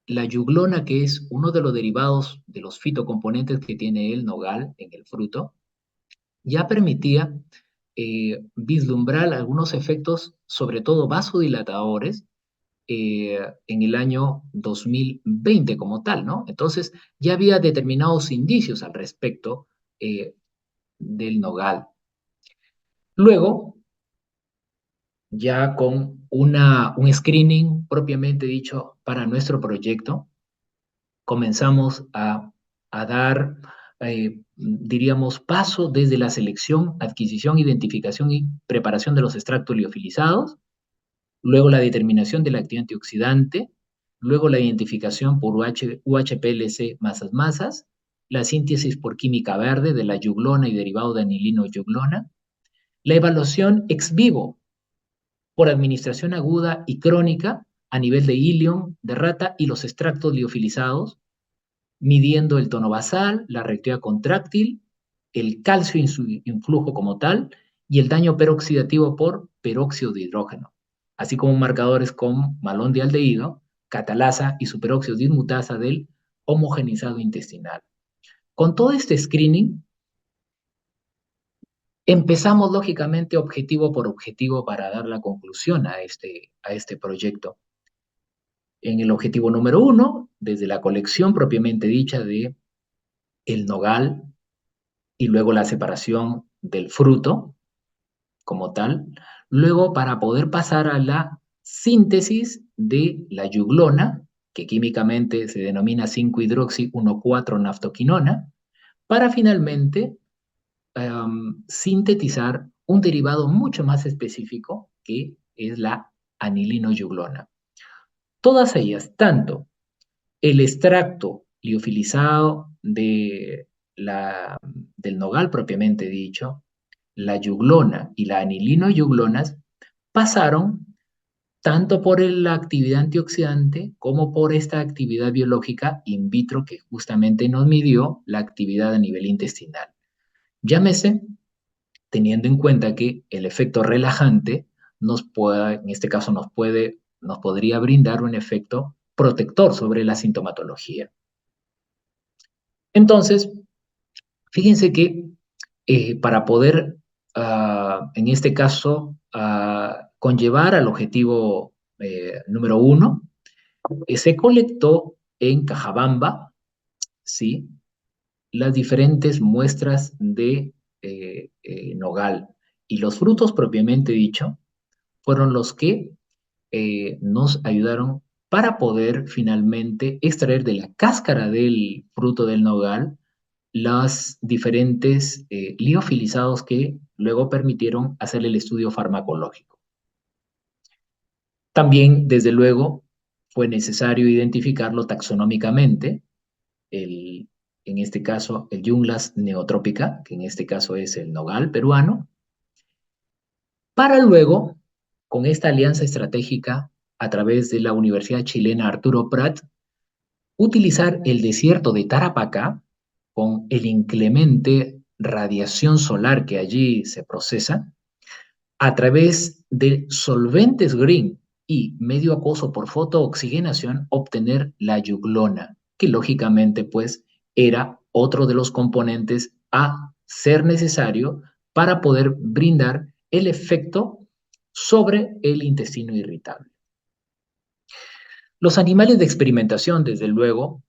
la yuglona, que es uno de los derivados de los fitocomponentes que tiene el nogal en el fruto, ya permitía vislumbrar algunos efectos, sobre todo vasodilatadores, en el año 2020 como tal, ¿no? Entonces, ya había determinados indicios al respecto del nogal. Luego, ya con un screening propiamente dicho para nuestro proyecto, comenzamos a dar, diríamos, paso desde la selección, adquisición, identificación y preparación de los extractos liofilizados, luego la determinación del activo antioxidante, luego la identificación por UHPLC masas, la síntesis por química verde de la yuglona y derivado de anilino-yuglona, la evaluación ex vivo por administración aguda y crónica a nivel de ilion, de rata y los extractos liofilizados, midiendo el tono basal, la reactividad contráctil, el calcio en su influjo como tal y el daño peroxidativo por peróxido de hidrógeno, así como marcadores con malón de aldehído, catalasa y superóxido dismutasa del homogenizado intestinal. Con todo este screening, empezamos lógicamente objetivo por objetivo para dar la conclusión a este proyecto. En el objetivo número 1, desde la colección propiamente dicha de el nogal y luego la separación del fruto como tal, luego para poder pasar a la síntesis de la yuglona, que químicamente se denomina 5-hidroxi-1,4-naftoquinona, para finalmente sintetizar un derivado mucho más específico que es la anilino-yuglona. Todas ellas, tanto el extracto liofilizado del nogal propiamente dicho, la yuglona y la anilino-yuglonas, pasaron tanto por la actividad antioxidante como por esta actividad biológica in vitro que justamente nos midió la actividad a nivel intestinal. Llámese teniendo en cuenta que el efecto relajante en este caso nos podría brindar un efecto protector sobre la sintomatología. Entonces, fíjense que para poder, en este caso, conllevar al objetivo número 1, se colectó en Cajabamba, ¿sí?, las diferentes muestras de nogal. Y los frutos propiamente dicho fueron los que nos ayudaron para poder finalmente extraer de la cáscara del fruto del nogal los diferentes liofilizados que luego permitieron hacer el estudio farmacológico. También, desde luego, fue necesario identificarlo taxonómicamente, en este caso el Junglas neotropica, que en este caso es el nogal peruano, para luego, con esta alianza estratégica a través de la Universidad Chilena Arturo Prat, utilizar el desierto de Tarapacá con el inclemente radiación solar que allí se procesa, a través de solventes green y medio acuoso por fotooxigenación, obtener la yuglona, que lógicamente pues era otro de los componentes a ser necesario para poder brindar el efecto sobre el intestino irritable. Los animales de experimentación, desde luego,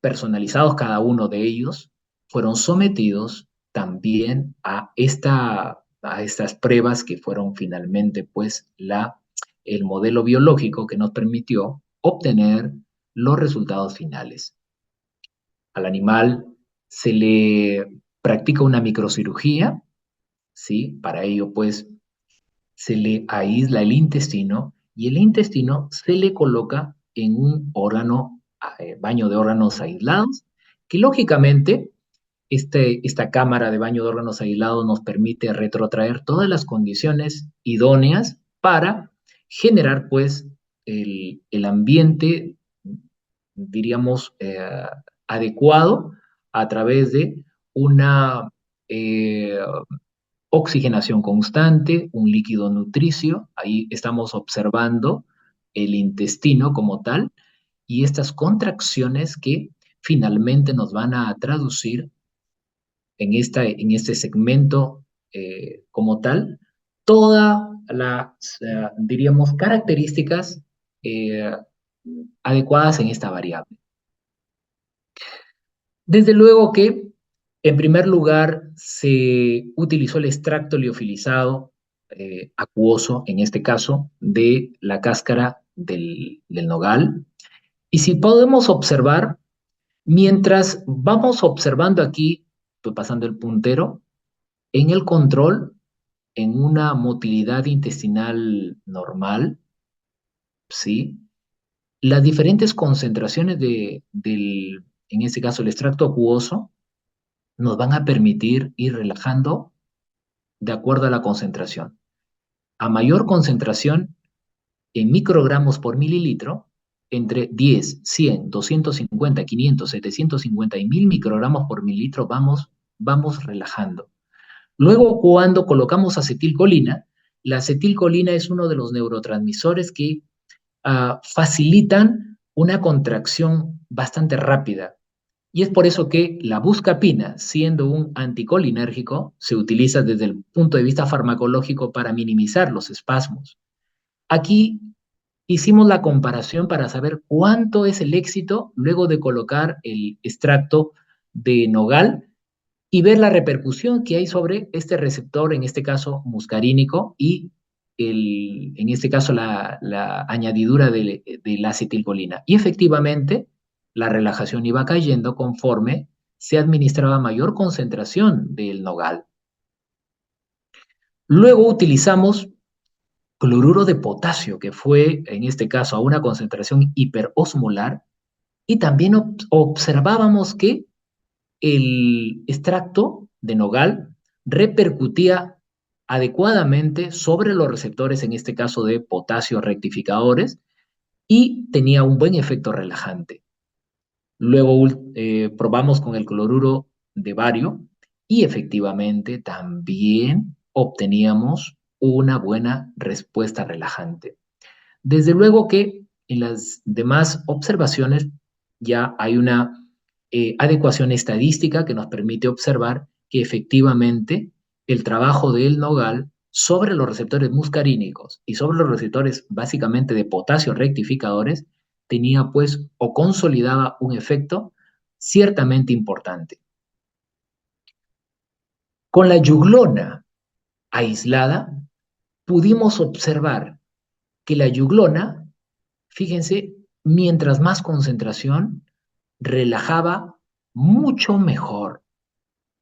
personalizados cada uno de ellos, fueron sometidos también a estas pruebas que fueron finalmente pues el modelo biológico que nos permitió obtener los resultados finales. Al animal se le practica una microcirugía, ¿sí? Para ello pues se le aísla el intestino y el intestino se le coloca en un baño de órganos aislados, que lógicamente esta cámara de baño de órganos aislados nos permite retrotraer todas las condiciones idóneas para generar pues el ambiente, diríamos, adecuado a través de una oxigenación constante, un líquido nutricio. Ahí estamos observando el intestino como tal y estas contracciones que finalmente nos van a traducir en este segmento como tal todas las, diríamos, características adecuadas en esta variable. Desde luego que, en primer lugar, se utilizó el extracto liofilizado acuoso, en este caso, de la cáscara del nogal. Y si podemos observar, mientras vamos observando aquí, estoy pasando el puntero, en el control, en una motilidad intestinal normal, ¿sí?, las diferentes concentraciones en este caso, el extracto acuoso, nos van a permitir ir relajando de acuerdo a la concentración. A mayor concentración en microgramos por mililitro, entre 10, 100, 250, 500, 750 y 1000 microgramos por mililitro vamos relajando. Luego, cuando colocamos acetilcolina, la acetilcolina es uno de los neurotransmisores que facilitan una contracción bastante rápida. Y es por eso que la buscapina, siendo un anticolinérgico, se utiliza desde el punto de vista farmacológico para minimizar los espasmos. Aquí hicimos la comparación para saber cuánto es el éxito luego de colocar el extracto de nogal y ver la repercusión que hay sobre este receptor, en este caso muscarínico, y en este caso la añadidura de la acetilcolina. Y efectivamente, la relajación iba cayendo conforme se administraba mayor concentración del nogal. Luego utilizamos cloruro de potasio, que fue en este caso a una concentración hiperosmolar, y también observábamos que el extracto de nogal repercutía adecuadamente sobre los receptores, en este caso de potasio rectificadores, y tenía un buen efecto relajante. Luego probamos con el cloruro de bario y efectivamente también obteníamos una buena respuesta relajante. Desde luego que en las demás observaciones ya hay una adecuación estadística que nos permite observar que efectivamente el trabajo del nogal sobre los receptores muscarínicos y sobre los receptores básicamente de potasio rectificadores tenía pues o consolidaba un efecto ciertamente importante. Con la yuglona aislada pudimos observar que la yuglona, fíjense, mientras más concentración, relajaba mucho mejor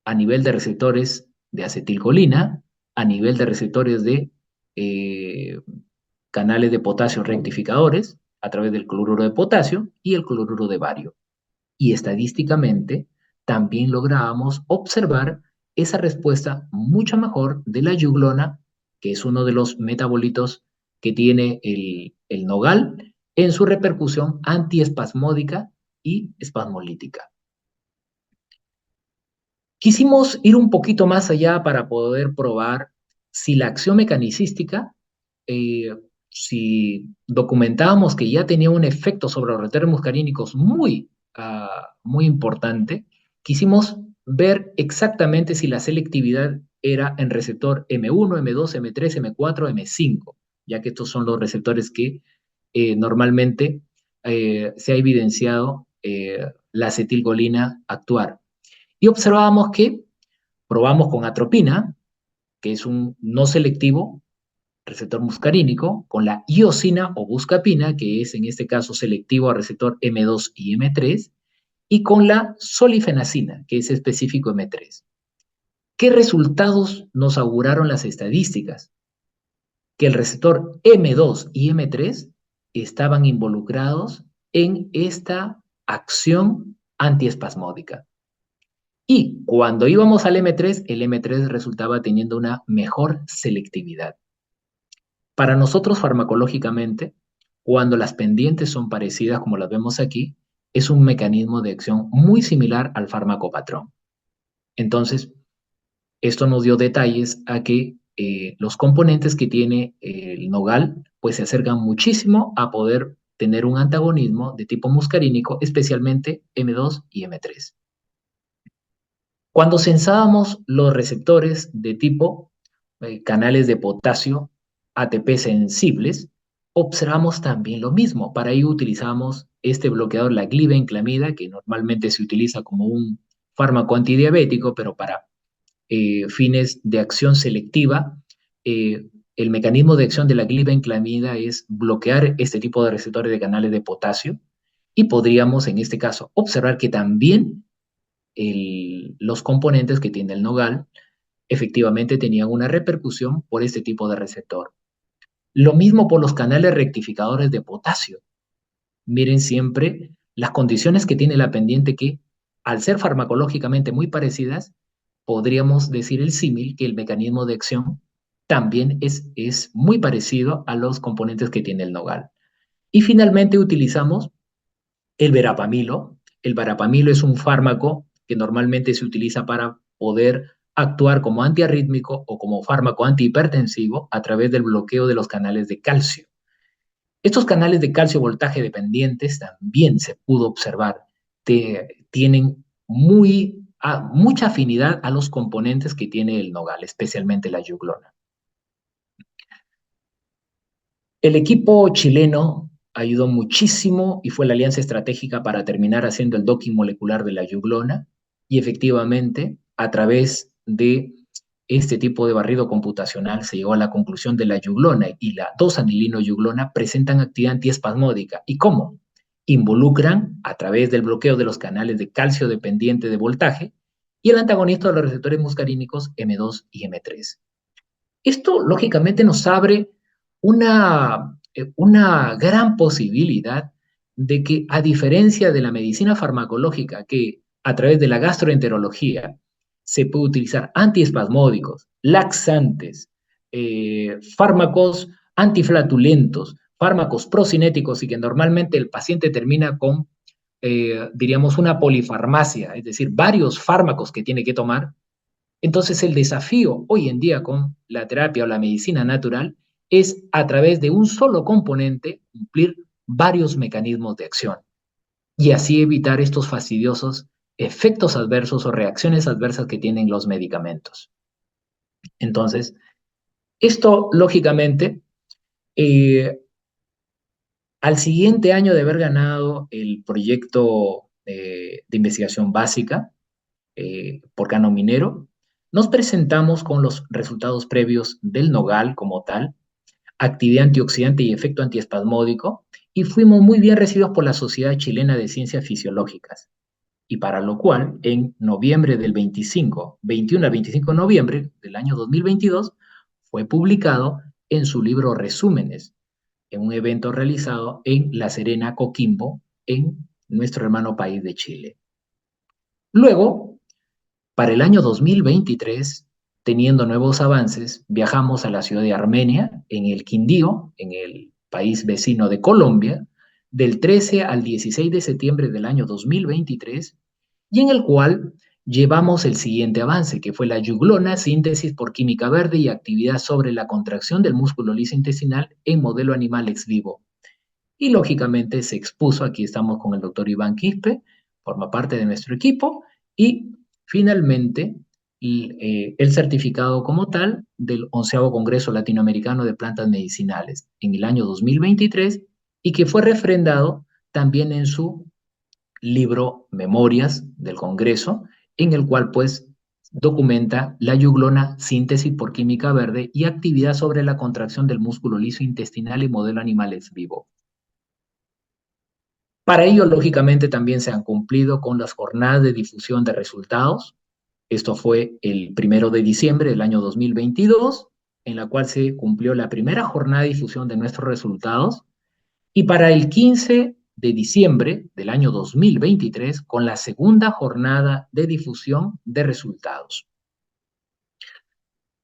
a nivel de receptores de acetilcolina, a nivel de receptores de canales de potasio rectificadores, a través del cloruro de potasio y el cloruro de bario. Y estadísticamente también lográbamos observar esa respuesta mucho mejor de la yuglona, que es uno de los metabolitos que tiene el nogal, en su repercusión antiespasmódica y espasmolítica. Quisimos ir un poquito más allá para poder probar si la acción mecanicística, si documentábamos que ya tenía un efecto sobre los receptores muscarínicos muy importante, quisimos ver exactamente si la selectividad era en receptor M1, M2, M3, M4, M5, ya que estos son los receptores que normalmente se ha evidenciado la acetilcolina actuar. Y observábamos que probamos con atropina, que es un no selectivo receptor muscarínico, con la iosina o buscapina, que es en este caso selectivo a receptor M2 y M3, y con la solifenacina, que es específico M3. ¿Qué resultados nos auguraron las estadísticas? Que el receptor M2 y M3 estaban involucrados en esta acción antiespasmódica. Y cuando íbamos al M3, el M3 resultaba teniendo una mejor selectividad. Para nosotros farmacológicamente, cuando las pendientes son parecidas como las vemos aquí, es un mecanismo de acción muy similar al farmacopatrón. Entonces, esto nos dio detalles a que los componentes que tiene el nogal pues se acercan muchísimo a poder tener un antagonismo de tipo muscarínico, especialmente M2 y M3. Cuando censábamos los receptores de tipo canales de potasio ATP sensibles, observamos también lo mismo. Para ello utilizamos este bloqueador, la glibenclamida, que normalmente se utiliza como un fármaco antidiabético, pero para fines de acción selectiva, el mecanismo de acción de la glibenclamida es bloquear este tipo de receptores de canales de potasio y podríamos en este caso observar que también los componentes que tiene el nogal efectivamente tenían una repercusión por este tipo de receptor. Lo mismo por los canales rectificadores de potasio. Miren siempre las condiciones que tiene la pendiente que, al ser farmacológicamente muy parecidas, podríamos decir el símil que el mecanismo de acción también es muy parecido a los componentes que tiene el nogal. Y finalmente utilizamos el verapamilo. El verapamilo es un fármaco que normalmente se utiliza para poder actuar como antiarrítmico o como fármaco antihipertensivo a través del bloqueo de los canales de calcio. Estos canales de calcio voltaje dependientes también se pudo observar, tienen mucha afinidad a los componentes que tiene el nogal, especialmente la yuglona. El equipo chileno ayudó muchísimo y fue la alianza estratégica para terminar haciendo el docking molecular de la yuglona y efectivamente a través de este tipo de barrido computacional se llegó a la conclusión de la yuglona y la 2-anilino-yuglona presentan actividad antiespasmódica. ¿Y cómo? Involucran a través del bloqueo de los canales de calcio dependiente de voltaje y el antagonista de los receptores muscarínicos M2 y M3. Esto lógicamente nos abre una gran posibilidad de que, a diferencia de la medicina farmacológica, que a través de la gastroenterología se puede utilizar antiespasmódicos, laxantes, fármacos antiflatulentos, fármacos procinéticos y que normalmente el paciente termina con, diríamos, una polifarmacia, es decir, varios fármacos que tiene que tomar. Entonces el desafío hoy en día con la terapia o la medicina natural es a través de un solo componente cumplir varios mecanismos de acción y así evitar estos fastidiosos efectos adversos o reacciones adversas que tienen los medicamentos. Entonces, esto lógicamente, al siguiente año de haber ganado el proyecto de investigación básica por Cano Minero, nos presentamos con los resultados previos del nogal como tal, actividad antioxidante y efecto antiespasmódico, y fuimos muy bien recibidos por la Sociedad Chilena de Ciencias Fisiológicas. Y para lo cual, en noviembre del 21 al 25 de noviembre del año 2022, fue publicado en su libro Resúmenes, en un evento realizado en La Serena, Coquimbo, en nuestro hermano país de Chile. Luego, para el año 2023, teniendo nuevos avances, viajamos a la ciudad de Armenia, en el Quindío, en el país vecino de Colombia, del 13 al 16 de septiembre del año 2023, y en el cual llevamos el siguiente avance, que fue la yuglona, síntesis por química verde y actividad sobre la contracción del músculo liso intestinal en modelo animal ex vivo. Y lógicamente se expuso, aquí estamos con el doctor Iván Quispe, forma parte de nuestro equipo, y finalmente el certificado como tal del 11º Congreso Latinoamericano de Plantas Medicinales en el año 2023 y que fue refrendado también en su libro Memorias del Congreso, en el cual pues documenta la yuglona, síntesis por química verde y actividad sobre la contracción del músculo liso intestinal y modelo animal ex vivo. Para ello, lógicamente, también se han cumplido con las jornadas de difusión de resultados. Esto fue el 1 de diciembre del año 2022, en la cual se cumplió la primera jornada de difusión de nuestros resultados. Y para el 15 de diciembre del año 2023, con la segunda jornada de difusión de resultados.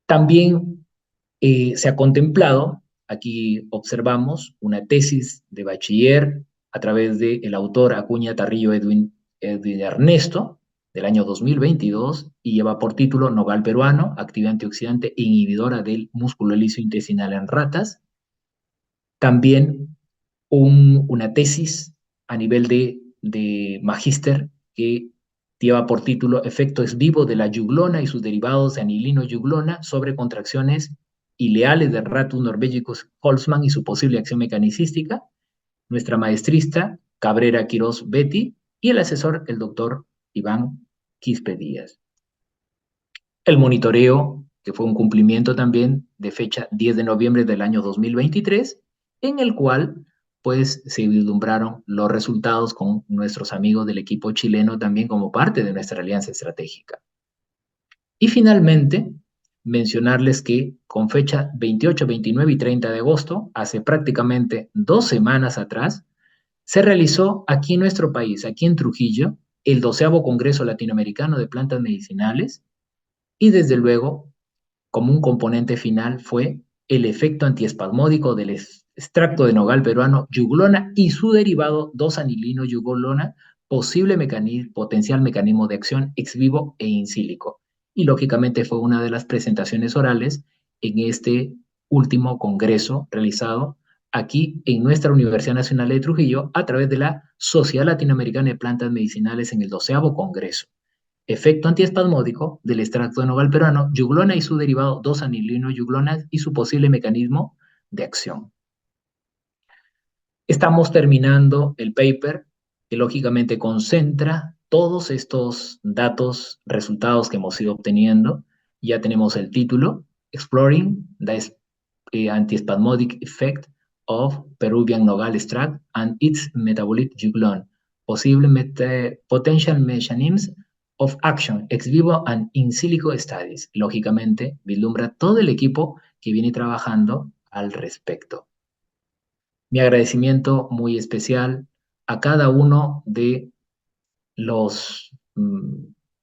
También se ha contemplado, aquí observamos, una tesis de bachiller a través del autor Acuña Tarrillo Edwin Ernesto, del año 2022, y lleva por título Nogal peruano, actividad antioxidante e inhibidora del músculo liso intestinal en ratas. También una tesis a nivel de magíster que lleva por título Efecto ex vivo de la yuglona y sus derivados de anilino-yuglona sobre contracciones ileales del Ratus norvegicus Holzmann y su posible acción mecanicística. Nuestra maestrista Cabrera Quirós Betty y el asesor, el doctor Iván Quispe Díaz. El monitoreo, que fue un cumplimiento también de fecha 10 de noviembre del año 2023, en el cual pues se vislumbraron los resultados con nuestros amigos del equipo chileno también como parte de nuestra alianza estratégica. Y finalmente, mencionarles que con fecha 28, 29 y 30 de agosto, hace prácticamente 2 semanas atrás, se realizó aquí en nuestro país, aquí en Trujillo, el 12º Congreso Latinoamericano de Plantas Medicinales y desde luego, como un componente final fue el efecto antiespasmódico del extracto de nogal peruano yuglona y su derivado 2-anilino-yugolona, potencial mecanismo de acción ex vivo e in silico. Y lógicamente fue una de las presentaciones orales en este último congreso realizado aquí en nuestra Universidad Nacional de Trujillo a través de la Sociedad Latinoamericana de Plantas Medicinales en el 12º Congreso. Efecto antiespasmódico del extracto de nogal peruano, yuglona y su derivado 2-anilino-yuglona y su posible mecanismo de acción. Estamos terminando el paper que lógicamente concentra todos estos datos, resultados que hemos ido obteniendo. Ya tenemos el título, Exploring the Antispasmodic Effect of Peruvian Nogal Extract and its Metabolic Juglone, Potential Mechanisms of Action, Ex Vivo and In Silico Studies. Lógicamente, vislumbra todo el equipo que viene trabajando al respecto. Mi agradecimiento muy especial a cada uno de los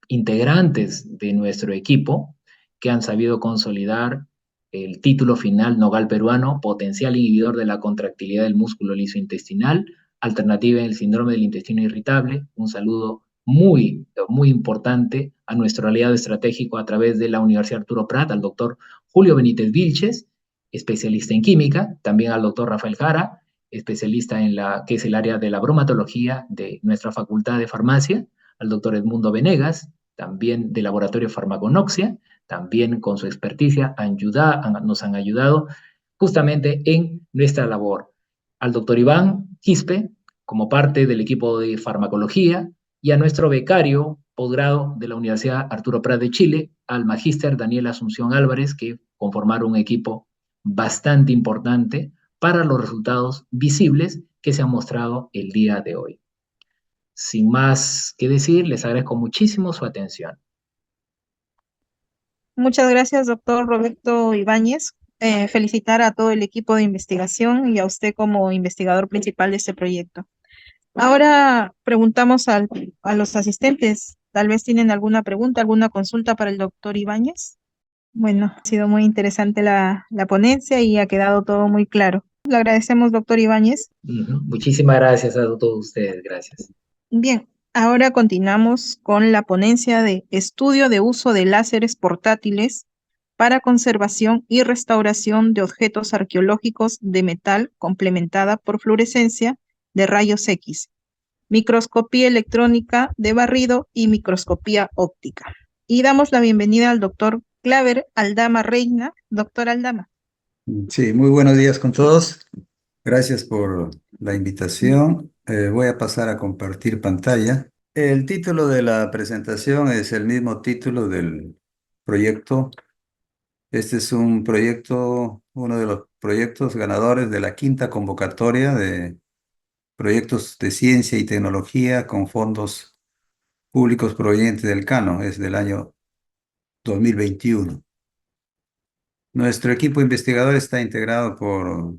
integrantes de nuestro equipo que han sabido consolidar el título final Nogal peruano, potencial inhibidor de la contractilidad del músculo liso intestinal, alternativa en el síndrome del intestino irritable. Un saludo muy, muy importante a nuestro aliado estratégico a través de la Universidad Arturo Prat, al doctor Julio Benítez Vilches, especialista en química, también al doctor Rafael Jara, especialista en que es el área de la bromatología de nuestra Facultad de Farmacia, al doctor Edmundo Venegas, también del Laboratorio Farmaconoxia, también con su experticia nos han ayudado justamente en nuestra labor. Al doctor Iván Quispe, como parte del equipo de farmacología, y a nuestro becario posgrado de la Universidad Arturo Prat de Chile, al magíster Daniel Asunción Álvarez, que conformaron un equipo bastante importante para los resultados visibles que se han mostrado el día de hoy. Sin más que decir, les agradezco muchísimo su atención. Muchas gracias, doctor Roberto Ibáñez. Felicitar a todo el equipo de investigación y a usted como investigador principal de este proyecto. Ahora preguntamos a los asistentes. Tal vez tienen alguna pregunta, alguna consulta para el doctor Ibáñez. Bueno, ha sido muy interesante la ponencia y ha quedado todo muy claro. Le agradecemos, doctor Ibáñez. Muchísimas gracias a todos ustedes. Gracias. Bien, ahora continuamos con la ponencia de estudio de uso de láseres portátiles para conservación y restauración de objetos arqueológicos de metal complementada por fluorescencia de rayos X, microscopía electrónica de barrido y microscopía óptica. Y damos la bienvenida al doctor Claver Aldama Reina. Doctor Aldama. Sí, muy buenos días con todos. Gracias por la invitación. Voy a pasar a compartir pantalla. El título de la presentación es el mismo título del proyecto. Este es un proyecto, uno de los proyectos ganadores de la quinta convocatoria de proyectos de ciencia y tecnología con fondos públicos provenientes del Cano. Es del año 2021. Nuestro equipo investigador está integrado por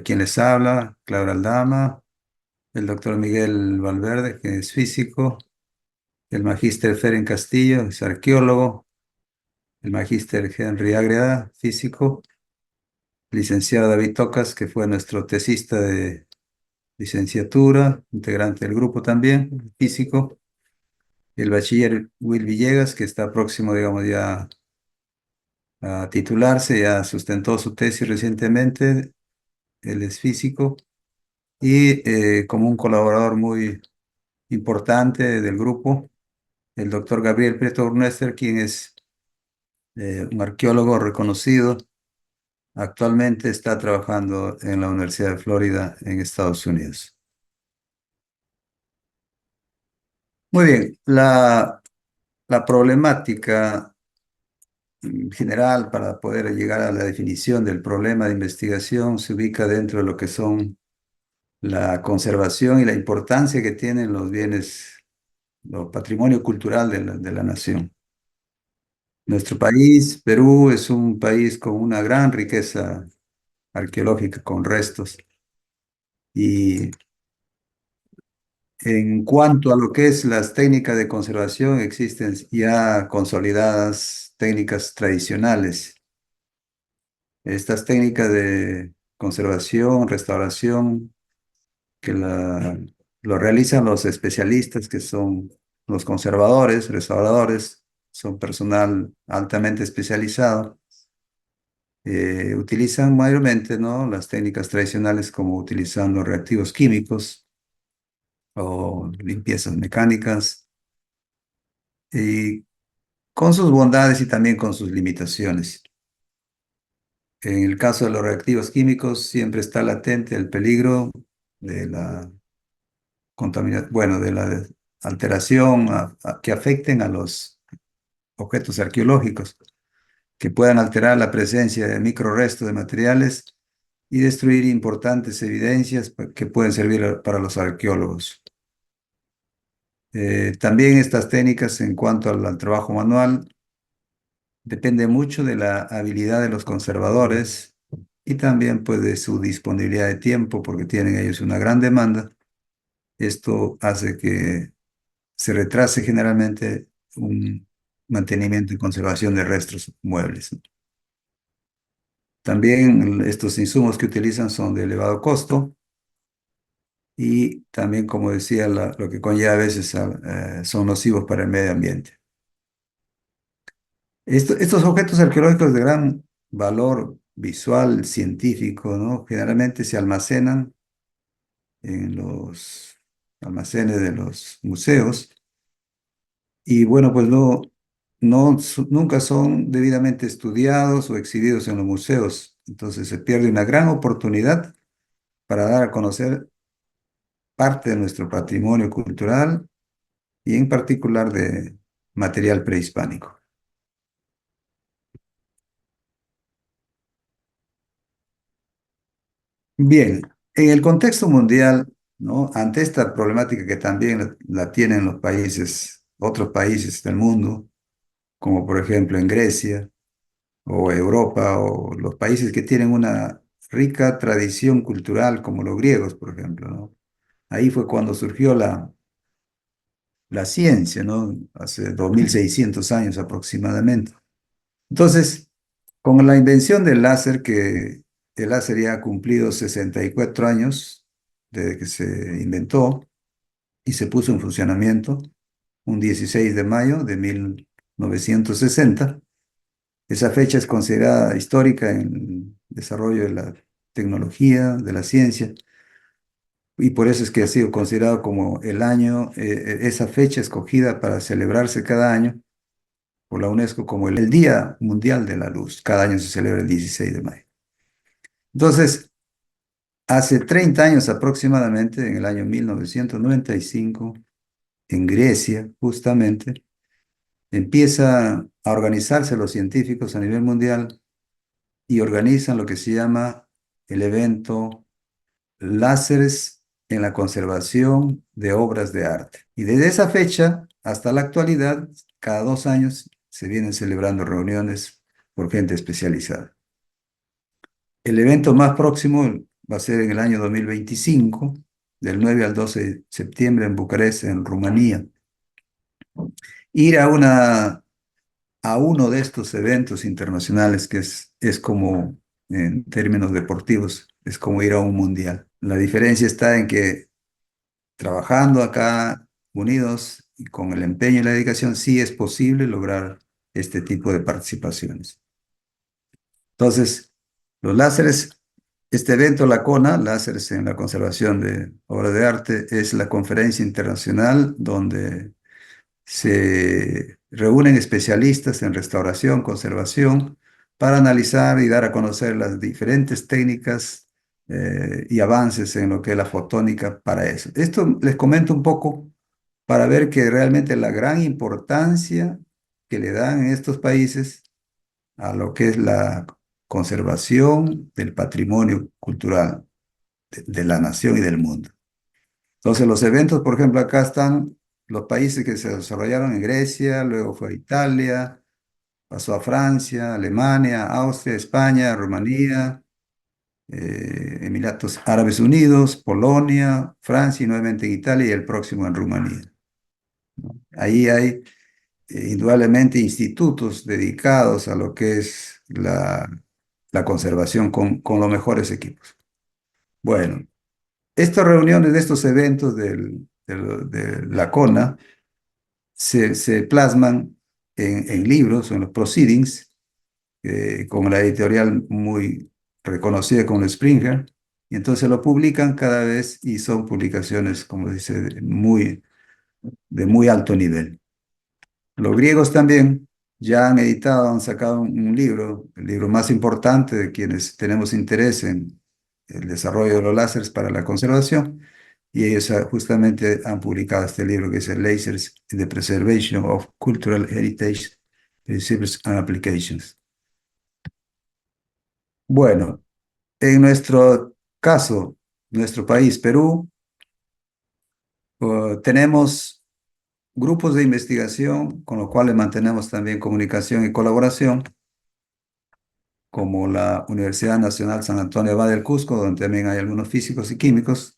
quien les habla, Claudia Aldama, el doctor Miguel Valverde, que es físico, el magíster Feren Castillo, es arqueólogo, el magíster Henry Ágreda, físico, licenciado David Tocas, que fue nuestro tesista de licenciatura, integrante del grupo también, físico, el bachiller Will Villegas, que está próximo, digamos, ya a titularse, ya sustentó su tesis recientemente, él es físico, y como un colaborador muy importante del grupo, el doctor Gabriel Prieto Urnester, quien es un arqueólogo reconocido. Actualmente está trabajando en la Universidad de Florida en Estados Unidos. Muy bien, la problemática general para poder llegar a la definición del problema de investigación se ubica dentro de lo que son la conservación y la importancia que tienen los bienes, los patrimonio cultural de la nación. Nuestro país, Perú, es un país con una gran riqueza arqueológica, con restos. Y en cuanto a lo que es las técnicas de conservación, existen ya consolidadas técnicas tradicionales. Estas técnicas de conservación, restauración, que lo realizan los especialistas, que son los conservadores, restauradores, son personal altamente especializado. Utilizan mayormente, ¿no?, las técnicas tradicionales, como utilizando reactivos químicos o limpiezas mecánicas, y con sus bondades y también con sus limitaciones. En el caso de los reactivos químicos siempre está latente el peligro de la contaminación, bueno, de la alteración que afecten a los objetos arqueológicos, que puedan alterar la presencia de microrestos de materiales y destruir importantes evidencias que pueden servir para los arqueólogos. También estas técnicas, en cuanto al trabajo manual, depende mucho de la habilidad de los conservadores y también, pues, de su disponibilidad de tiempo, porque tienen ellos una gran demanda. Esto hace que se retrase generalmente un mantenimiento y conservación de restos muebles. También estos insumos que utilizan son de elevado costo y también, como decía, lo que conlleva a veces son nocivos para el medio ambiente. Estos objetos arqueológicos de gran valor visual, científico, ¿no? Generalmente se almacenan en los almacenes de los museos y bueno, pues nunca son debidamente estudiados o exhibidos en los museos. Entonces se pierde una gran oportunidad para dar a conocer parte de nuestro patrimonio cultural y en particular de material prehispánico. Bien, en el contexto mundial, ¿no? Ante esta problemática que también la tienen los países, otros países del mundo, como por ejemplo en Grecia o Europa o los países que tienen una rica tradición cultural, como los griegos, por ejemplo, ¿no? Ahí fue cuando surgió la ciencia, ¿no? Hace 2600 años aproximadamente. Entonces, con la invención del láser, que el láser ya ha cumplido 64 años desde que se inventó y se puso en funcionamiento, un 16 de mayo de 1960. Esa fecha es considerada histórica en el desarrollo de la tecnología, de la ciencia, y por eso es que ha sido considerado como el año, esa fecha escogida para celebrarse cada año por la UNESCO como el Día Mundial de la Luz. Cada año se celebra el 16 de mayo. Entonces, hace 30 años aproximadamente, en el año 1995, en Grecia, justamente, empieza a organizarse los científicos a nivel mundial y organizan lo que se llama el evento Láseres en la conservación de obras de arte. Y desde esa fecha hasta la actualidad, cada 2 años se vienen celebrando reuniones por gente especializada. El evento más próximo va a ser en el año 2025, del 9 al 12 de septiembre en Bucarest, en Rumanía. Ir a uno de estos eventos internacionales que es como, en términos deportivos, es como ir a un mundial. La diferencia está en que trabajando acá unidos y con el empeño y la dedicación, sí es posible lograr este tipo de participaciones. Entonces, los láseres, este evento, la CONA, Láseres en la Conservación de Obras de Arte, es la conferencia internacional donde se reúnen especialistas en restauración, conservación, para analizar y dar a conocer las diferentes técnicas y avances en lo que es la fotónica para eso. Esto les comento un poco para ver que realmente la gran importancia que le dan en estos países a lo que es la conservación del patrimonio cultural de la nación y del mundo. Entonces, los eventos, por ejemplo, acá están los países que se desarrollaron en Grecia, luego fue a Italia, pasó a Francia, Alemania, Austria, España, Rumanía, Emiratos Árabes Unidos, Polonia, Francia y nuevamente en Italia y el próximo en Rumanía, ¿no? Ahí hay indudablemente institutos dedicados a lo que es la conservación con los mejores equipos. Bueno, estas reuniones de estos eventos de la CONA se plasman en libros, en los proceedings, con la editorial muy reconocida como Springer, y entonces lo publican cada vez y son publicaciones, como dice, de muy alto nivel. Los griegos también ya han editado, han sacado un libro, el libro más importante de quienes tenemos interés en el desarrollo de los láseres para la conservación, y ellos justamente han publicado este libro que es el Lasers in the Preservation of Cultural Heritage, Principles and Applications. Bueno, en nuestro caso, nuestro país, Perú, tenemos grupos de investigación con los cuales mantenemos también comunicación y colaboración, como la Universidad Nacional San Antonio Abad del Cusco, donde también hay algunos físicos y químicos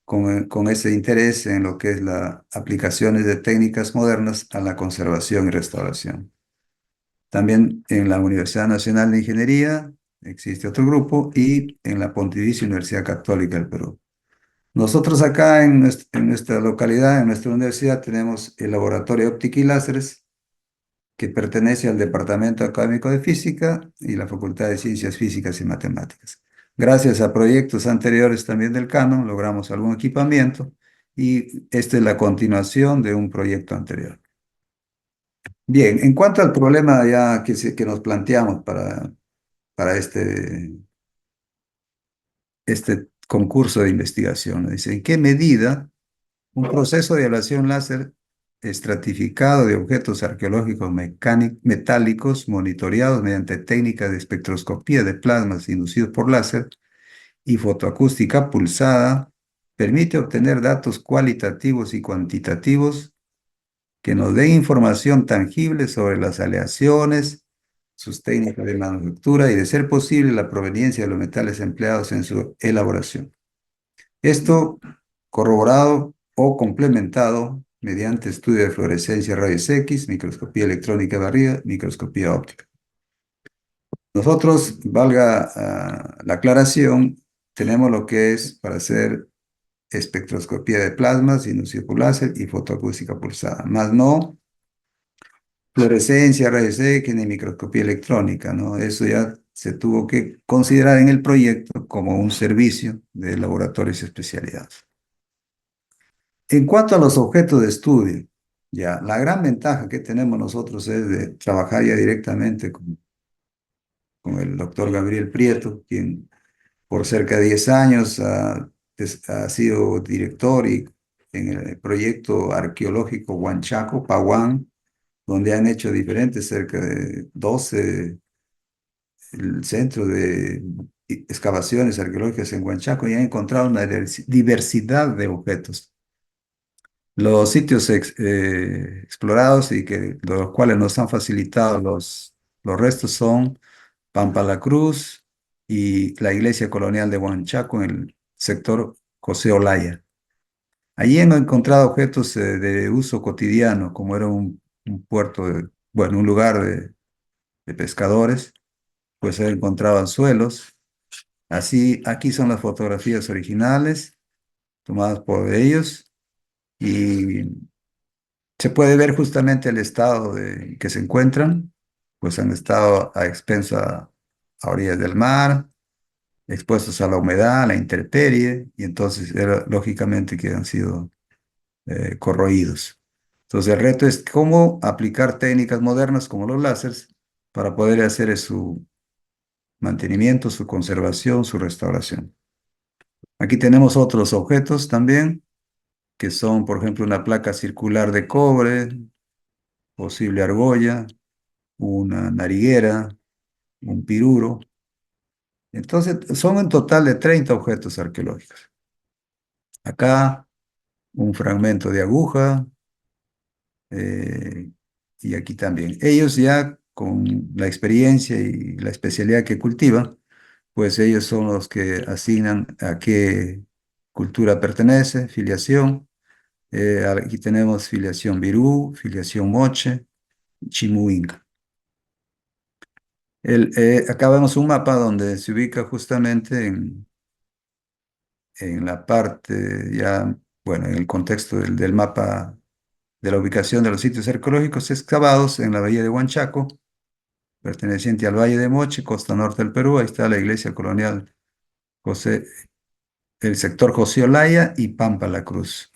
con ese interés en lo que es las aplicaciones de técnicas modernas a la conservación y restauración. También en la Universidad Nacional de Ingeniería existe otro grupo, y en la Pontificia Universidad Católica del Perú. Nosotros acá en nuestra localidad, en nuestra universidad, tenemos el Laboratorio de Óptica y Láseres, que pertenece al Departamento Académico de Física y la Facultad de Ciencias Físicas y Matemáticas. Gracias a proyectos anteriores también del Canon, logramos algún equipamiento y esta es la continuación de un proyecto anterior. Bien, en cuanto al problema ya que nos planteamos para este concurso de investigación, dice, ¿en qué medida un proceso de ablación láser estratificado de objetos arqueológicos metálicos monitoreados mediante técnicas de espectroscopía de plasmas inducidos por láser y fotoacústica pulsada permite obtener datos cualitativos y cuantitativos que nos den información tangible sobre las aleaciones, sus técnicas de manufactura y, de ser posible, la proveniencia de los metales empleados en su elaboración? Esto corroborado o complementado mediante estudio de fluorescencia, rayos X, microscopía electrónica barrida, microscopía óptica. Nosotros, valga la aclaración, tenemos lo que es para hacer espectroscopía de plasmas, inducido por láser y fotoacústica pulsada, más no fluorescencia, rayos X ni microscopía electrónica, ¿no? Eso ya se tuvo que considerar en el proyecto como un servicio de laboratorios especializados. En cuanto a los objetos de estudio, ya, la gran ventaja que tenemos nosotros es de trabajar ya directamente con el doctor Gabriel Prieto, quien por cerca de 10 años ha sido director en el proyecto arqueológico Huanchaco, Paguán, donde han hecho diferentes, cerca de 12 el centro de excavaciones arqueológicas en Huanchaco, y han encontrado una diversidad de objetos. Los sitios explorados y de los cuales nos han facilitado los restos son Pampa la Cruz y la iglesia colonial de Huanchaco en el sector José Olaya. Allí hemos encontrado objetos de uso cotidiano, como era un puerto, bueno, un lugar de pescadores, pues se encontraban suelos. Así, aquí son las fotografías originales tomadas por ellos, y se puede ver justamente el estado en que se encuentran, pues han estado a expensa a orillas del mar, expuestos a la humedad, a la intemperie, y entonces era lógicamente que han sido corroídos. Entonces el reto es cómo aplicar técnicas modernas como los láseres para poder hacer su mantenimiento, su conservación, su restauración. Aquí tenemos otros objetos también, que son, por ejemplo, una placa circular de cobre, posible argolla, una nariguera, un piruro. Entonces, son en total de 30 objetos arqueológicos. Acá, un fragmento de aguja, y aquí también. Ellos ya, con la experiencia y la especialidad que cultivan, pues ellos son los que asignan a qué cultura pertenece, filiación. Aquí tenemos filiación Virú, filiación Moche, Chimuinca. Acá vemos un mapa donde se ubica justamente en la parte ya, bueno, en el contexto del mapa de la ubicación de los sitios arqueológicos excavados en la bahía de Huanchaco, perteneciente al Valle de Moche, costa norte del Perú. Ahí está la iglesia colonial el sector José Olaya y Pampa la Cruz.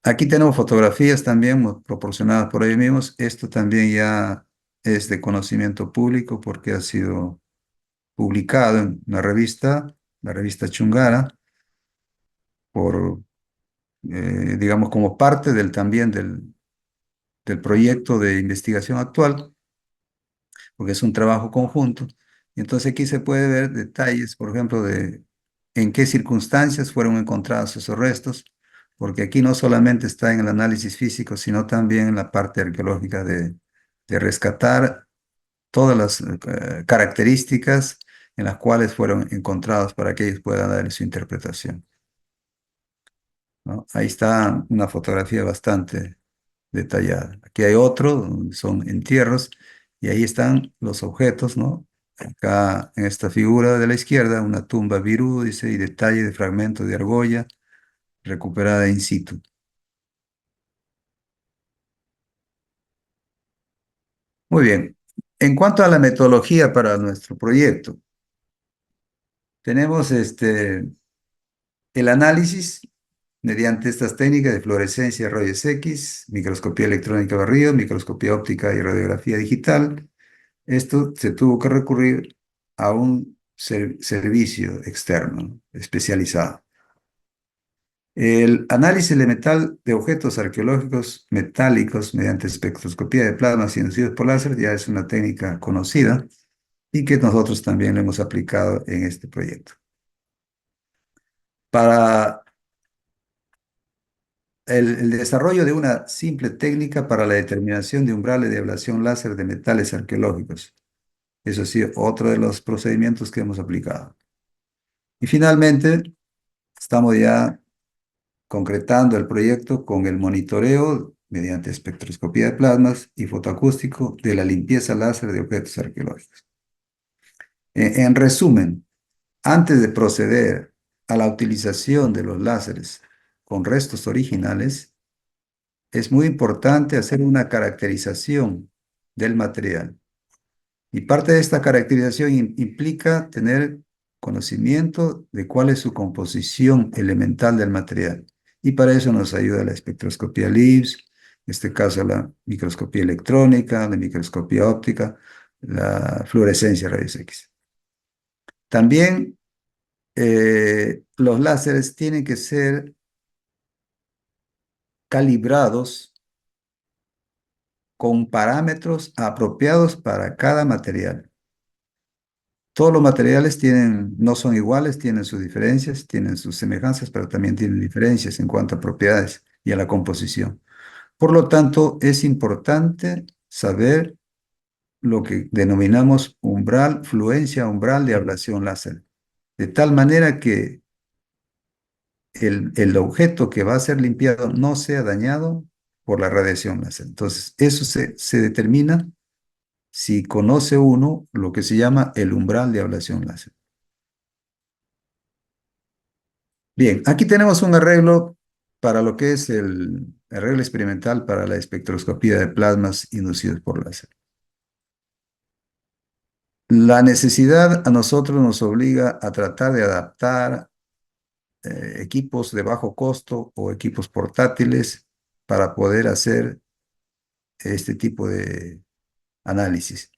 Aquí tenemos fotografías también proporcionadas por ellos mismos. Esto también ya es de conocimiento público porque ha sido publicado en una revista, la revista Chungara, digamos, como parte también del proyecto de investigación actual, porque es un trabajo conjunto. Y entonces aquí se puede ver detalles, por ejemplo, de en qué circunstancias fueron encontrados esos restos, porque aquí no solamente está en el análisis físico, sino también en la parte arqueológica de rescatar todas las características en las cuales fueron encontrados para que ellos puedan dar su interpretación, ¿no? Ahí está una fotografía bastante detallada. Aquí hay otro, donde son entierros, Y ahí están los objetos, ¿no? Acá en esta figura de la izquierda, una tumba virú, dice, y detalle de fragmento de argolla recuperada in situ. Muy bien. En cuanto a la metodología para nuestro proyecto, tenemos el análisis mediante estas técnicas de fluorescencia, rayos X, microscopía electrónica barrido, microscopía óptica y radiografía digital. Esto se tuvo que recurrir a un servicio externo, ¿no? Especializado. El análisis elemental de objetos arqueológicos metálicos mediante espectroscopía de plasmas inducidos por láser ya es una técnica conocida y que nosotros también lo hemos aplicado en este proyecto. Para el desarrollo de una simple técnica para la determinación de umbrales de ablación láser de metales arqueológicos. Eso sí, otro de los procedimientos que hemos aplicado. Y finalmente, estamos ya concretando el proyecto con el monitoreo mediante espectroscopía de plasmas y fotoacústico de la limpieza láser de objetos arqueológicos. En resumen, antes de proceder a la utilización de los láseres con restos originales, es muy importante hacer una caracterización del material. Y parte de esta caracterización implica tener conocimiento de cuál es su composición elemental del material. Y para eso nos ayuda la espectroscopía LIBS, en este caso la microscopía electrónica, la microscopía óptica, la fluorescencia rayos X. También los láseres tienen que ser calibrados con parámetros apropiados para cada material. Todos los materiales no son iguales, tienen sus diferencias, tienen sus semejanzas, pero también tienen diferencias en cuanto a propiedades y a la composición. Por lo tanto, es importante saber lo que denominamos fluencia umbral de ablación láser, de tal manera que el objeto que va a ser limpiado no sea dañado por la radiación láser. Entonces, eso se determina si conoce uno lo que se llama el umbral de ablación láser. Bien, aquí tenemos un arreglo para lo que es el arreglo experimental para la espectroscopía de plasmas inducidos por láser. La necesidad a nosotros nos obliga a tratar de adaptar equipos de bajo costo o equipos portátiles para poder hacer este tipo de análisis.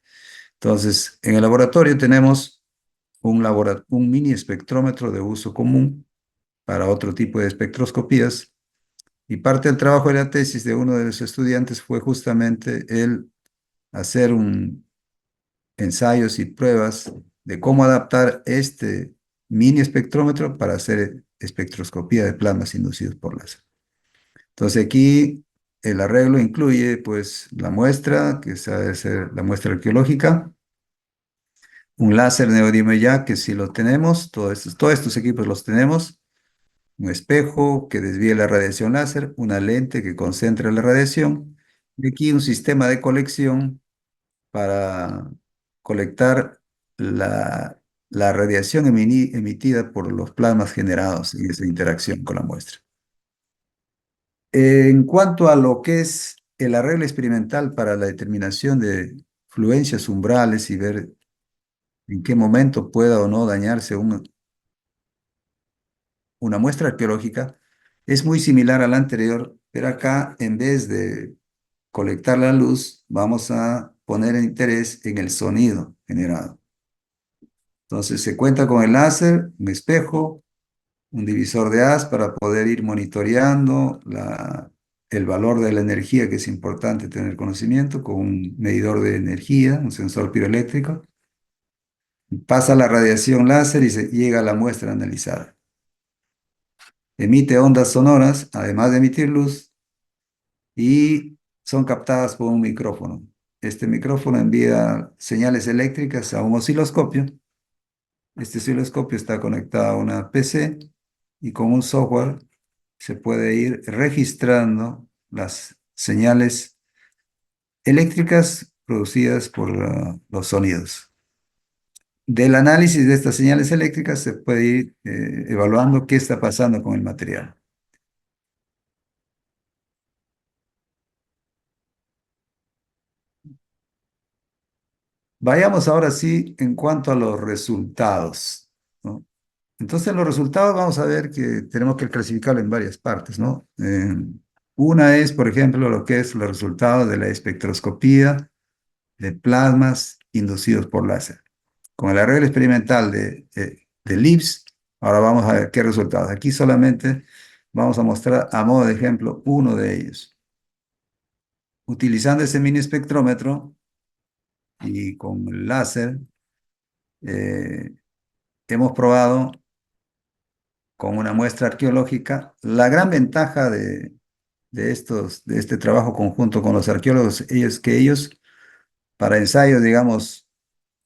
Entonces, en el laboratorio tenemos un mini espectrómetro de uso común para otro tipo de espectroscopías, y parte del trabajo de la tesis de uno de los estudiantes fue justamente el hacer ensayos y pruebas de cómo adaptar este mini espectrómetro para hacer espectroscopía de plasmas inducidos por láser. Entonces aquí el arreglo incluye pues la muestra, que sabe ser la muestra arqueológica, un láser neodymium, que si lo tenemos, todos estos equipos los tenemos, un espejo que desvíe la radiación láser, una lente que concentre la radiación, y aquí un sistema de colección para colectar la radiación emitida por los plasmas generados en esa interacción con la muestra. En cuanto a lo que es el arreglo experimental para la determinación de fluencias umbrales y ver en qué momento pueda o no dañarse una muestra arqueológica, es muy similar a la anterior, pero acá en vez de colectar la luz, vamos a poner interés en el sonido generado. Entonces se cuenta con el láser, un espejo, un divisor de haz para poder ir monitoreando el valor de la energía, que es importante tener conocimiento, con un medidor de energía, un sensor piroeléctrico. Pasa la radiación láser y se llega a la muestra analizada. Emite ondas sonoras, además de emitir luz, y son captadas por un micrófono. Este micrófono envía señales eléctricas a un osciloscopio. Este osciloscopio está conectado a una PC y con un software se puede ir registrando las señales eléctricas producidas por los sonidos. Del análisis de estas señales eléctricas se puede ir evaluando qué está pasando con el material. Vayamos ahora sí en cuanto a los resultados, ¿no? Entonces, los resultados vamos a ver que tenemos que clasificarlo en varias partes, ¿no? Una es, por ejemplo, lo que es los resultados de la espectroscopía de plasmas inducidos por láser. Con el arreglo experimental de Leaves, ahora vamos a ver qué resultados. Aquí solamente vamos a mostrar a modo de ejemplo uno de ellos. Utilizando ese mini espectrómetro y con el láser, eh, hemos probado con una muestra arqueológica. La gran ventaja de este trabajo conjunto con los arqueólogos es que ellos, para ensayos, digamos,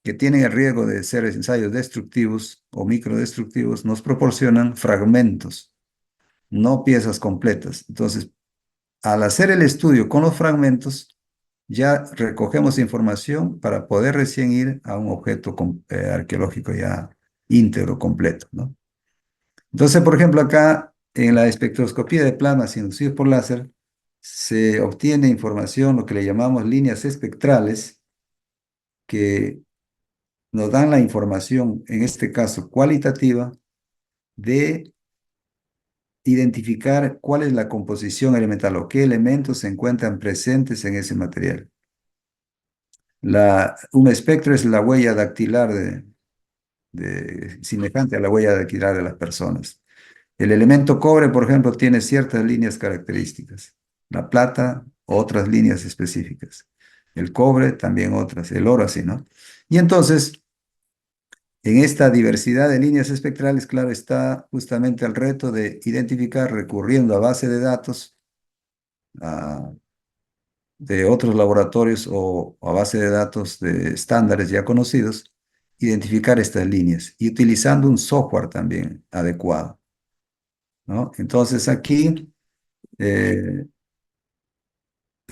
que tienen el riesgo de ser ensayos destructivos o microdestructivos, nos proporcionan fragmentos, no piezas completas. Entonces, al hacer el estudio con los fragmentos, ya recogemos información para poder recién ir a un objeto arqueológico ya íntegro, completo, ¿no? Entonces, por ejemplo, acá en la espectroscopía de plasmas inducidos por láser, se obtiene información, lo que le llamamos líneas espectrales, que nos dan la información, en este caso cualitativa, de identificar cuál es la composición elemental o qué elementos se encuentran presentes en ese material. Un espectro es la huella dactilar semejante a la huella dactilar de las personas. El elemento cobre, por ejemplo, tiene ciertas líneas características. La plata, otras líneas específicas. El cobre, también otras. El oro, así, ¿no? Y entonces, en esta diversidad de líneas espectrales, claro, está justamente el reto de identificar, recurriendo a base de datos de otros laboratorios o a base de datos de estándares ya conocidos, identificar estas líneas y utilizando un software también adecuado, ¿no? Entonces aquí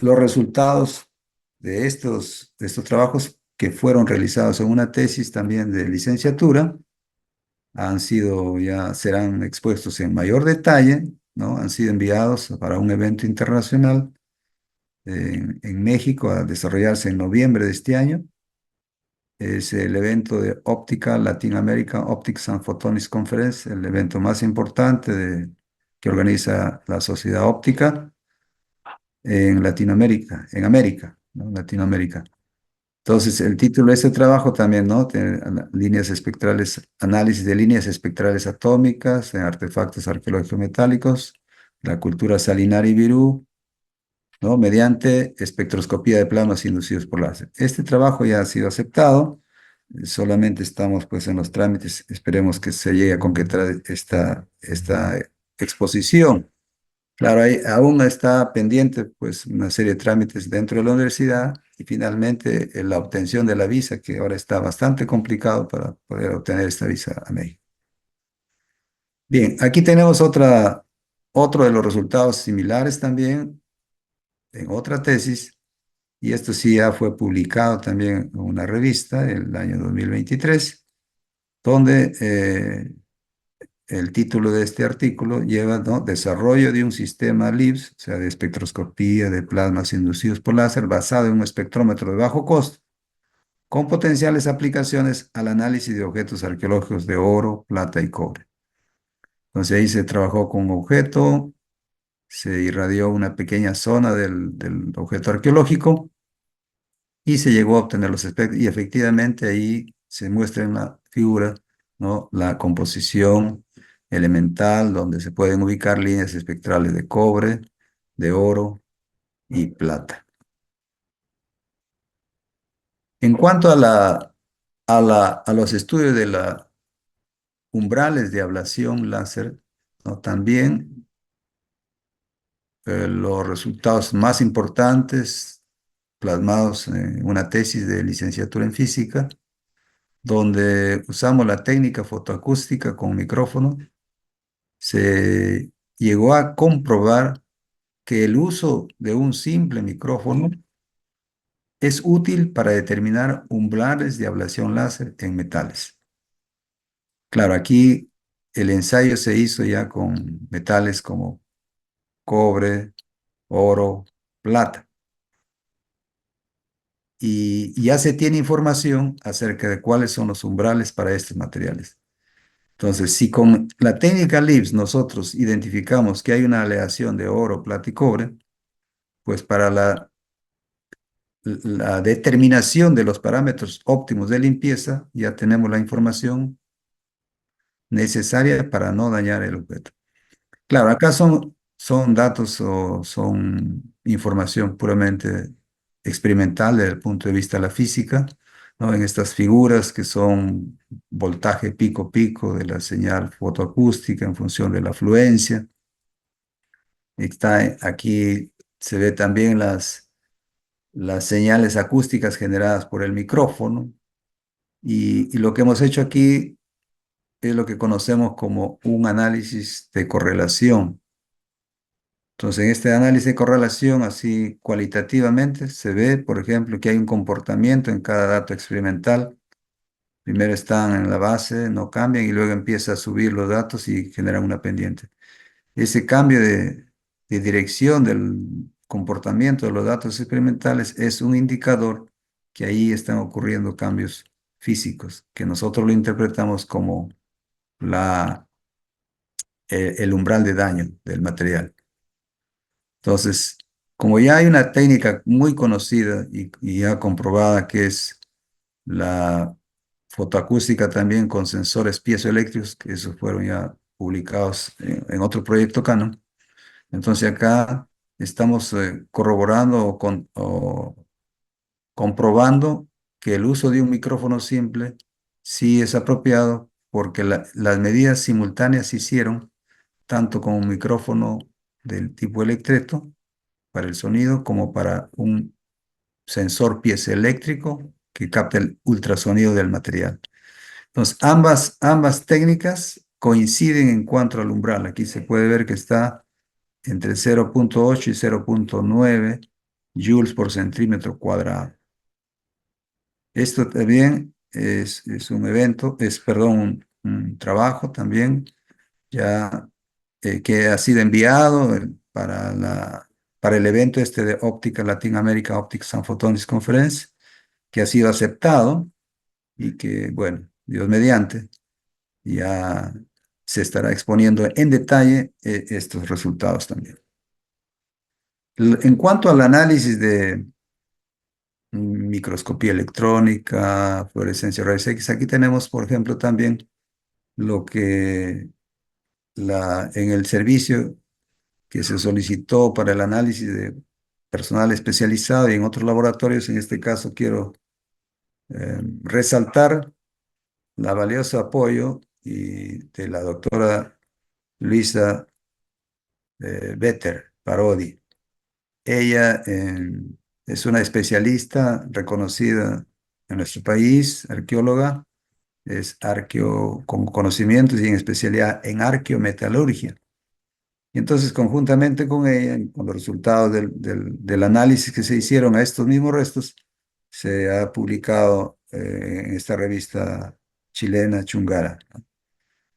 los resultados de estos trabajos que fueron realizados en una tesis también de licenciatura serán expuestos en mayor detalle, ¿no? Han sido enviados para un evento internacional en México a desarrollarse en noviembre de este año. Es el evento de óptica Latin American Optics and Photonics Conference, el evento más importante que organiza la Sociedad Óptica en Latinoamérica, en América, ¿no? Latinoamérica. Entonces, el título de este trabajo también, ¿no? Tiene líneas espectrales, análisis de líneas espectrales atómicas en artefactos arqueológicos metálicos, la cultura salinaria y virú, ¿no? Mediante espectroscopía de plasmas inducidos por láser. Este trabajo ya ha sido aceptado, solamente estamos pues en los trámites, esperemos que se llegue a concretar esta exposición. Claro, aún está pendiente pues una serie de trámites dentro de la universidad y finalmente la obtención de la visa, que ahora está bastante complicado para poder obtener esta visa a México. Bien, aquí tenemos otro de los resultados similares también en otra tesis, y esto sí ya fue publicado también en una revista el año 2023, donde el título de este artículo lleva, ¿no? Desarrollo de un sistema LIBS, o sea, de espectroscopía de plasmas inducidos por láser basado en un espectrómetro de bajo costo, con potenciales aplicaciones al análisis de objetos arqueológicos de oro, plata y cobre. Entonces ahí se trabajó con un objeto, se irradió una pequeña zona del objeto arqueológico y se llegó a obtener los espectros. Y efectivamente ahí se muestra en la figura, ¿no? La composición elemental, donde se pueden ubicar líneas espectrales de cobre, de oro y plata. En cuanto a los estudios de los umbrales de ablación láser, ¿no? También los resultados más importantes plasmados en una tesis de licenciatura en física, donde usamos la técnica fotoacústica con micrófono, se llegó a comprobar que el uso de un simple micrófono Es útil para determinar umbrales de ablación láser en metales. Claro, aquí el ensayo se hizo ya con metales como cobre, oro, plata. Y ya se tiene información acerca de cuáles son los umbrales para estos materiales. Entonces, si con la técnica LIBS nosotros identificamos que hay una aleación de oro, plata y cobre, pues para la determinación de los parámetros óptimos de limpieza ya tenemos la información necesaria para no dañar el objeto. Claro, acá son datos o son información puramente experimental desde el punto de vista de la física, ¿no? En estas figuras que son voltaje pico-pico de la señal fotoacústica en función de la afluencia. Aquí se ve también las señales acústicas generadas por el micrófono y lo que hemos hecho aquí es lo que conocemos como un análisis de correlación. Entonces, en este análisis de correlación, así cualitativamente, se ve, por ejemplo, que hay un comportamiento en cada dato experimental. Primero están en la base, no cambian y luego empieza a subir los datos y generan una pendiente. Ese cambio de dirección del comportamiento de los datos experimentales es un indicador que ahí están ocurriendo cambios físicos, que nosotros lo interpretamos como el umbral de daño del material. Entonces, como ya hay una técnica muy conocida y ya comprobada que es la fotoacústica también con sensores piezoeléctricos, que esos fueron ya publicados en otro proyecto Canon, entonces acá estamos corroborando o comprobando que el uso de un micrófono simple sí es apropiado porque las medidas simultáneas se hicieron tanto con un micrófono del tipo electreto para el sonido como para un sensor piezoeléctrico que capta el ultrasonido del material. Entonces, ambas técnicas coinciden en cuanto al umbral. Aquí se puede ver que está entre 0.8 y 0.9 joules por centímetro cuadrado. Esto también es un evento, perdón, un trabajo también ya que ha sido enviado para el evento este de Óptica Latin America Optics and Photonics Conference, que ha sido aceptado y que, bueno, Dios mediante, ya se estará exponiendo en detalle estos resultados también. En cuanto al análisis de microscopía electrónica, fluorescencia rayos X, aquí tenemos, por ejemplo, también lo que en el servicio que se solicitó para el análisis de personal especializado y en otros laboratorios, en este caso quiero resaltar la valioso apoyo de la doctora Luisa Vetter Parodi. Ella es una especialista reconocida en nuestro país, arqueóloga, es con conocimientos y en especialidad en arqueometalurgia. Y entonces, conjuntamente con ella, con los resultados del análisis que se hicieron a estos mismos restos, se ha publicado en esta revista chilena Chungara.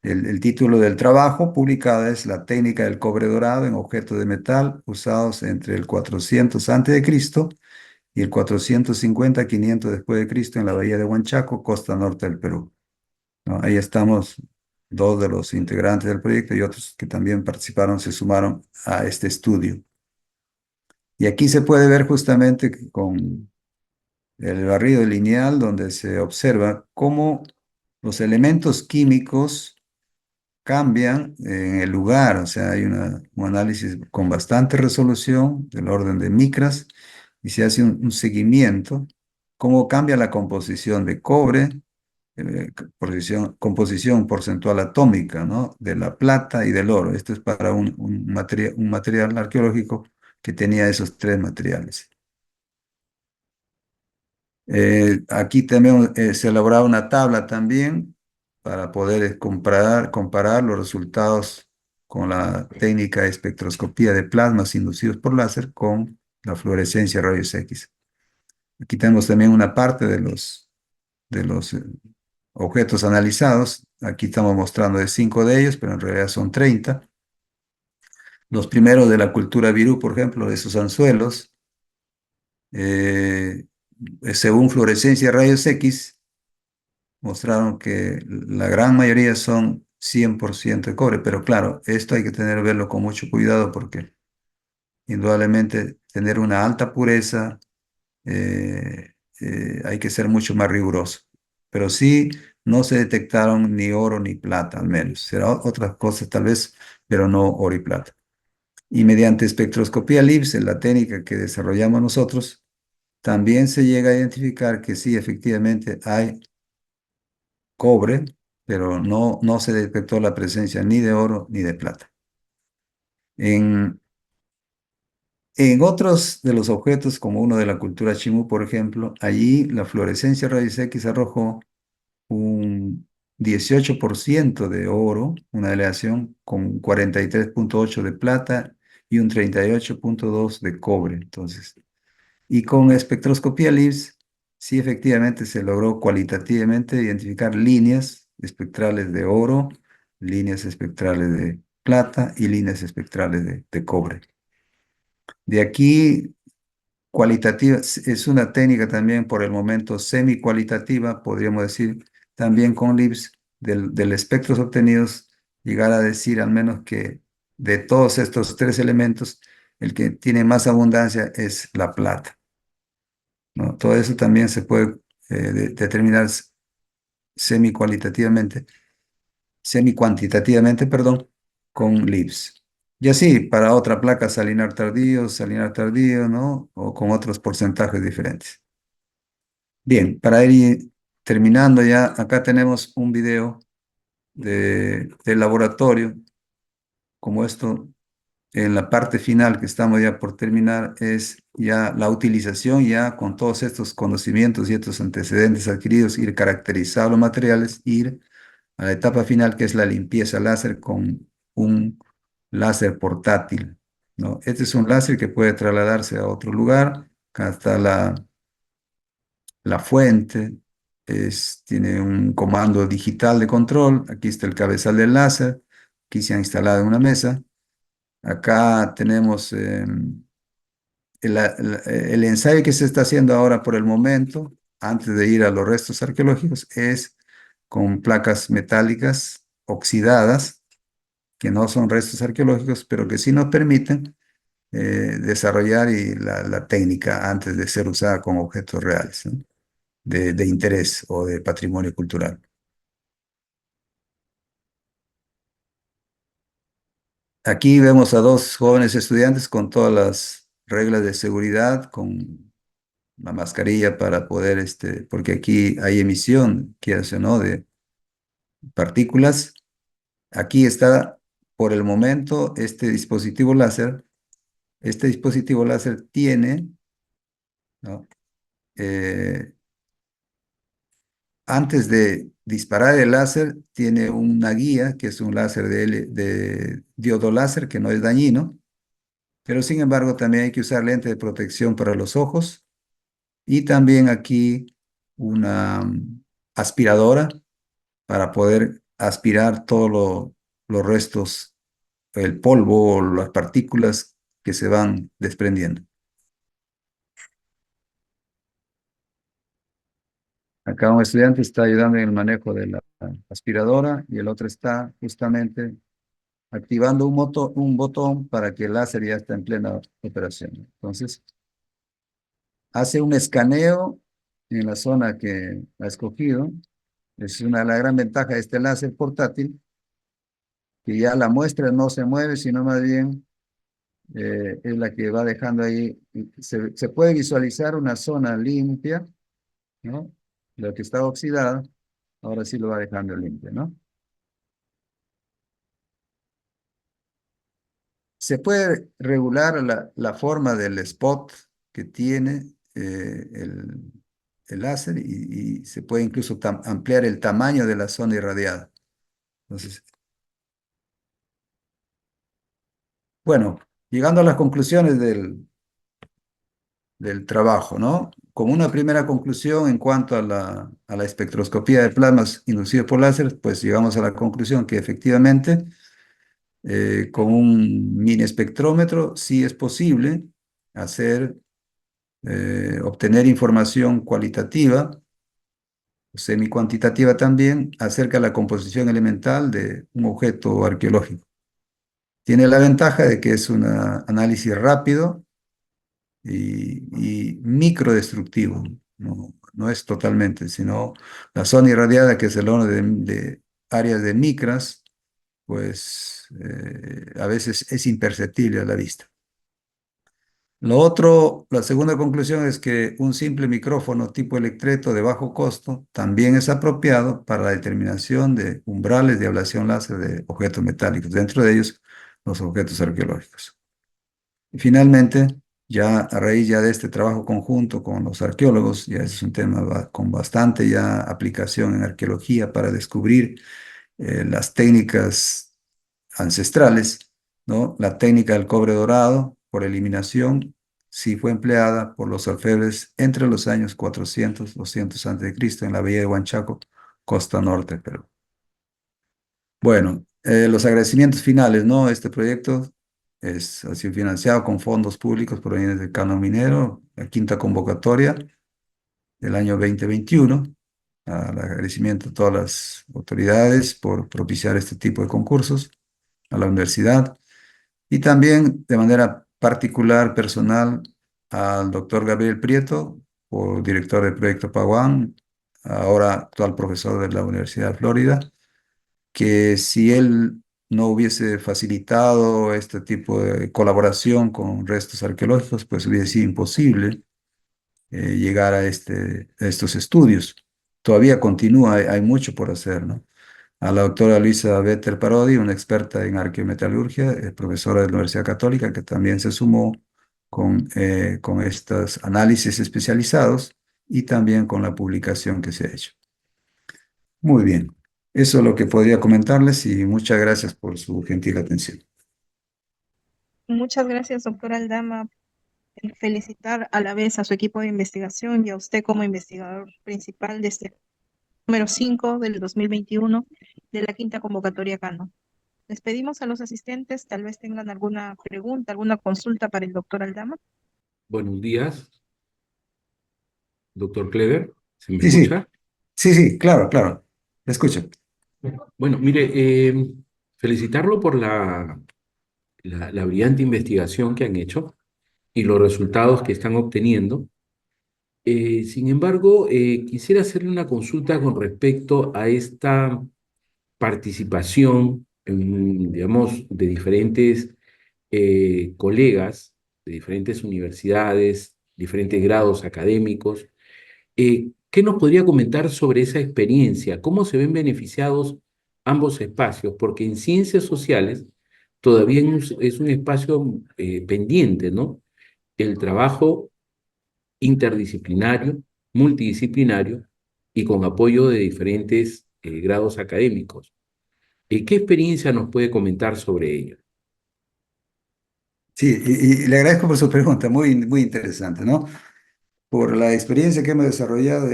El título del trabajo publicado es La técnica del cobre dorado en objetos de metal usados entre el 400 a.C. y el 450-500 después de Cristo en la bahía de Huanchaco, costa norte del Perú. ¿No? Ahí estamos dos de los integrantes del proyecto y otros que también participaron, se sumaron a este estudio. Y aquí se puede ver justamente que con el barrido lineal donde se observa cómo los elementos químicos cambian en el lugar, o sea, hay un análisis con bastante resolución del orden de micras y se hace un seguimiento, cómo cambia la composición de cobre, composición porcentual atómica, ¿no? De la plata y del oro. Esto es para un material arqueológico que tenía esos tres materiales. Aquí también se elaboraba una tabla también para poder comparar los resultados con la técnica de espectroscopía de plasmas inducidos por láser con la fluorescencia rayos X. Aquí tenemos también una parte de los objetos analizados. Aquí estamos mostrando de 5 de ellos, pero en realidad son 30. Los primeros de la cultura virú, por ejemplo, de esos anzuelos, eh, según fluorescencia y rayos X, mostraron que la gran mayoría son 100% de cobre, pero claro, esto hay que verlo con mucho cuidado porque indudablemente tener una alta pureza, hay que ser mucho más riguroso. Pero sí, no se detectaron ni oro ni plata, al menos. Será otras cosas tal vez, pero no oro y plata. Y mediante espectroscopía LIBS, en la técnica que desarrollamos nosotros, también se llega a identificar que sí, efectivamente hay cobre, pero no se detectó la presencia ni de oro ni de plata. En otros de los objetos, como uno de la cultura Chimú, por ejemplo, allí la fluorescencia rayos X arrojó un 18% de oro, una aleación con 43,8 de plata y un 38,2 de cobre. Entonces, y con espectroscopía LIBS, sí efectivamente se logró cualitativamente identificar líneas espectrales de oro, líneas espectrales de plata y líneas espectrales de cobre. De aquí, cualitativa, es una técnica también por el momento semi-cualitativa, podríamos decir, también con LIBS, del espectros obtenidos, llegar a decir al menos que de todos estos 3 elementos, el que tiene más abundancia es la plata, ¿no? Todo eso también se puede determinar semi-cualitativamente, semi-cuantitativamente, perdón, con LIBS. Y así, para otra placa salinar tardío, ¿no? O con otros porcentajes diferentes. Bien, para ir terminando ya, acá tenemos un video del laboratorio, como esto en la parte final que estamos ya por terminar, es ya la utilización ya con todos estos conocimientos y estos antecedentes adquiridos, ir caracterizando los materiales, ir a la etapa final que es la limpieza láser con un láser portátil, ¿no? Este es un láser que puede trasladarse a otro lugar, acá está la fuente, tiene un comando digital de control, aquí está el cabezal del láser, aquí se ha instalado en una mesa. Acá tenemos el ensayo que se está haciendo ahora por el momento, antes de ir a los restos arqueológicos, es con placas metálicas oxidadas, que no son restos arqueológicos, pero que sí nos permiten desarrollar la técnica antes de ser usada con objetos reales, ¿no? de interés o de patrimonio cultural. Aquí vemos a 2 jóvenes estudiantes con todas las reglas de seguridad, con la mascarilla para poder, porque aquí hay emisión, quieras o no, de partículas. Aquí está, por el momento, este dispositivo láser. Este dispositivo láser tiene, ¿no? Eh, Antes de disparar el láser, tiene una guía, que es un láser de diodo láser, que no es dañino, pero sin embargo también hay que usar lente de protección para los ojos y también aquí una aspiradora para poder aspirar todos los restos, el polvo o las partículas que se van desprendiendo. Acá un estudiante está ayudando en el manejo de la aspiradora y el otro está justamente activando un botón para que el láser ya esté en plena operación. Entonces, hace un escaneo en la zona que ha escogido. Es la gran ventaja de este láser portátil, que ya la muestra no se mueve, sino más bien es la que va dejando ahí. Se puede visualizar una zona limpia, ¿no? Lo que estaba oxidada, ahora sí lo va dejando limpio, ¿no? Se puede regular la forma del spot que tiene el láser y se puede incluso ampliar el tamaño de la zona irradiada. Entonces, bueno, llegando a las conclusiones del trabajo, ¿no? Como una primera conclusión en cuanto a la espectroscopía de plasmas inducidos por láser, pues llegamos a la conclusión que efectivamente con un mini espectrómetro sí es posible hacer, obtener información cualitativa, semi-cuantitativa también, acerca de la composición elemental de un objeto arqueológico. Tiene la ventaja de que es un análisis rápido y microdestructivo, no es totalmente, sino la zona irradiada, que es el orden de áreas de micras, pues a veces es imperceptible a la vista. Lo otro, la segunda conclusión es que un simple micrófono tipo electreto de bajo costo también es apropiado para la determinación de umbrales de ablación láser de objetos metálicos, dentro de ellos los objetos arqueológicos. Y finalmente, ya a raíz ya de este trabajo conjunto con los arqueólogos, ya es un tema con bastante ya aplicación en arqueología para descubrir las técnicas ancestrales, ¿no? La técnica del cobre dorado por eliminación sí fue empleada por los orfebres entre los años 400, 200 a.C. en la bahía de Huanchaco, costa norte de Perú. Bueno, los agradecimientos finales, ¿no? Este proyecto ha sido financiado con fondos públicos provenientes del Canon Minero, la quinta convocatoria del año 2021. Al agradecimiento a todas las autoridades por propiciar este tipo de concursos, a la universidad y también de manera particular, personal, al doctor Gabriel Prieto, por director del proyecto Paguán, ahora actual profesor de la Universidad de Florida, que si él no hubiese facilitado este tipo de colaboración con restos arqueológicos, pues hubiese sido imposible llegar a estos estudios. Todavía continúa, hay mucho por hacer, ¿no? A la doctora Luisa Vetter Parodi, una experta en arqueometalurgia, profesora de la Universidad Católica, que también se sumó con estos análisis especializados y también con la publicación que se ha hecho. Muy bien, eso es lo que podría comentarles y muchas gracias por su gentil atención. Muchas gracias, doctora Aldama. Felicitar a la vez a su equipo de investigación y a usted como investigador principal de este número 5 del 2021 de la quinta convocatoria Cano. Les pedimos a los asistentes, tal vez tengan alguna pregunta, alguna consulta para el doctor Aldama. Buenos días, doctor Clever. ¿Se me Sí, sí, escucha? sí, claro, claro. Le escucho. Bueno, mire, felicitarlo por la brillante investigación que han hecho y los resultados que están obteniendo. Sin embargo, quisiera hacerle una consulta con respecto a esta participación, digamos, de diferentes colegas de diferentes universidades, diferentes grados académicos. ¿Qué nos podría comentar sobre esa experiencia? ¿Cómo se ven beneficiados ambos espacios? Porque en ciencias sociales todavía es un espacio pendiente, ¿no? El trabajo interdisciplinario, multidisciplinario y con apoyo de diferentes grados académicos. ¿Qué experiencia nos puede comentar sobre ello? Sí, y le agradezco por su pregunta, muy, muy interesante, ¿no? Por la experiencia que hemos desarrollado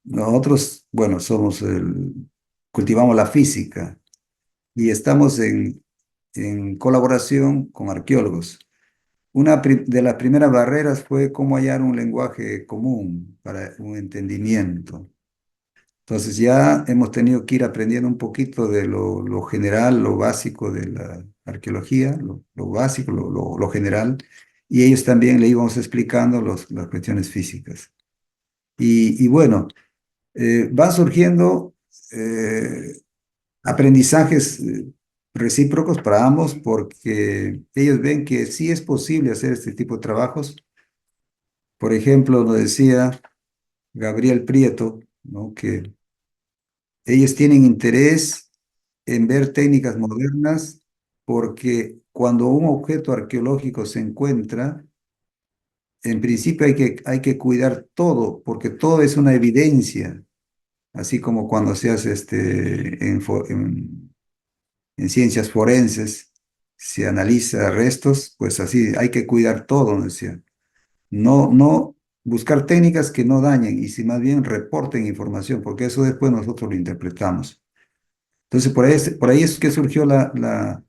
nosotros, bueno, cultivamos la física y estamos en colaboración con arqueólogos. De las primeras barreras fue cómo hallar un lenguaje común para un entendimiento. Entonces ya hemos tenido que ir aprendiendo un poquito de lo general, lo básico de la arqueología, lo básico, lo general, y ellos también le íbamos explicando las cuestiones físicas. Y bueno, van surgiendo aprendizajes recíprocos para ambos porque ellos ven que sí es posible hacer este tipo de trabajos. Por ejemplo, nos decía Gabriel Prieto, ¿no? Que ellos tienen interés en ver técnicas modernas porque cuando un objeto arqueológico se encuentra, en principio hay que cuidar todo, porque todo es una evidencia, así como cuando se hace en ciencias forenses, se analiza restos, pues así hay que cuidar todo, ¿no decía? No buscar técnicas que no dañen y si más bien reporten información, porque eso después nosotros lo interpretamos. Entonces, por ahí es que surgió la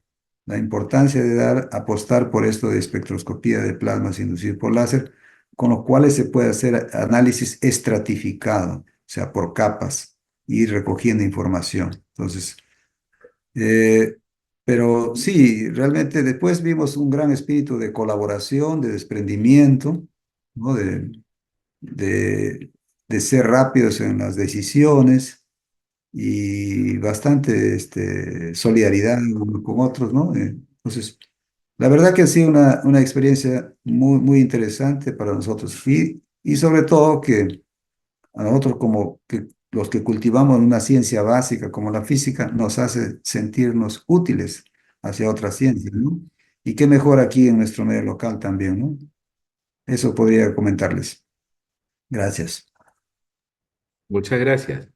importancia de apostar por esto de espectroscopía de plasmas inducidos por láser, con los cuales se puede hacer análisis estratificado, o sea, por capas, y ir recogiendo información. Entonces, eh, pero sí, realmente después vimos un gran espíritu de colaboración, de desprendimiento, ¿no? De, de ser rápidos en las decisiones y bastante solidaridad uno con otros, ¿no? Entonces, la verdad que ha sido una experiencia muy interesante para nosotros y sobre todo que a nosotros como que los que cultivamos una ciencia básica como la física nos hace sentirnos útiles hacia otras ciencias, ¿no? Y qué mejor aquí en nuestro medio local también, ¿no? Eso podría comentarles. Gracias. Muchas gracias.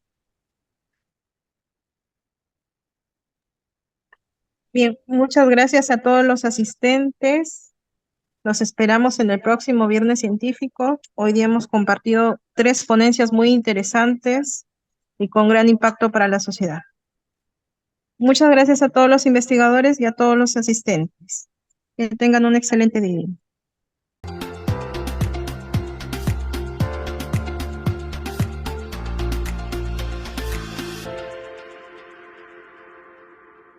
Bien, muchas gracias a todos los asistentes. Los esperamos en el próximo Viernes Científico. Hoy día hemos compartido 3 ponencias muy interesantes y con gran impacto para la sociedad. Muchas gracias a todos los investigadores y a todos los asistentes. Que tengan un excelente día.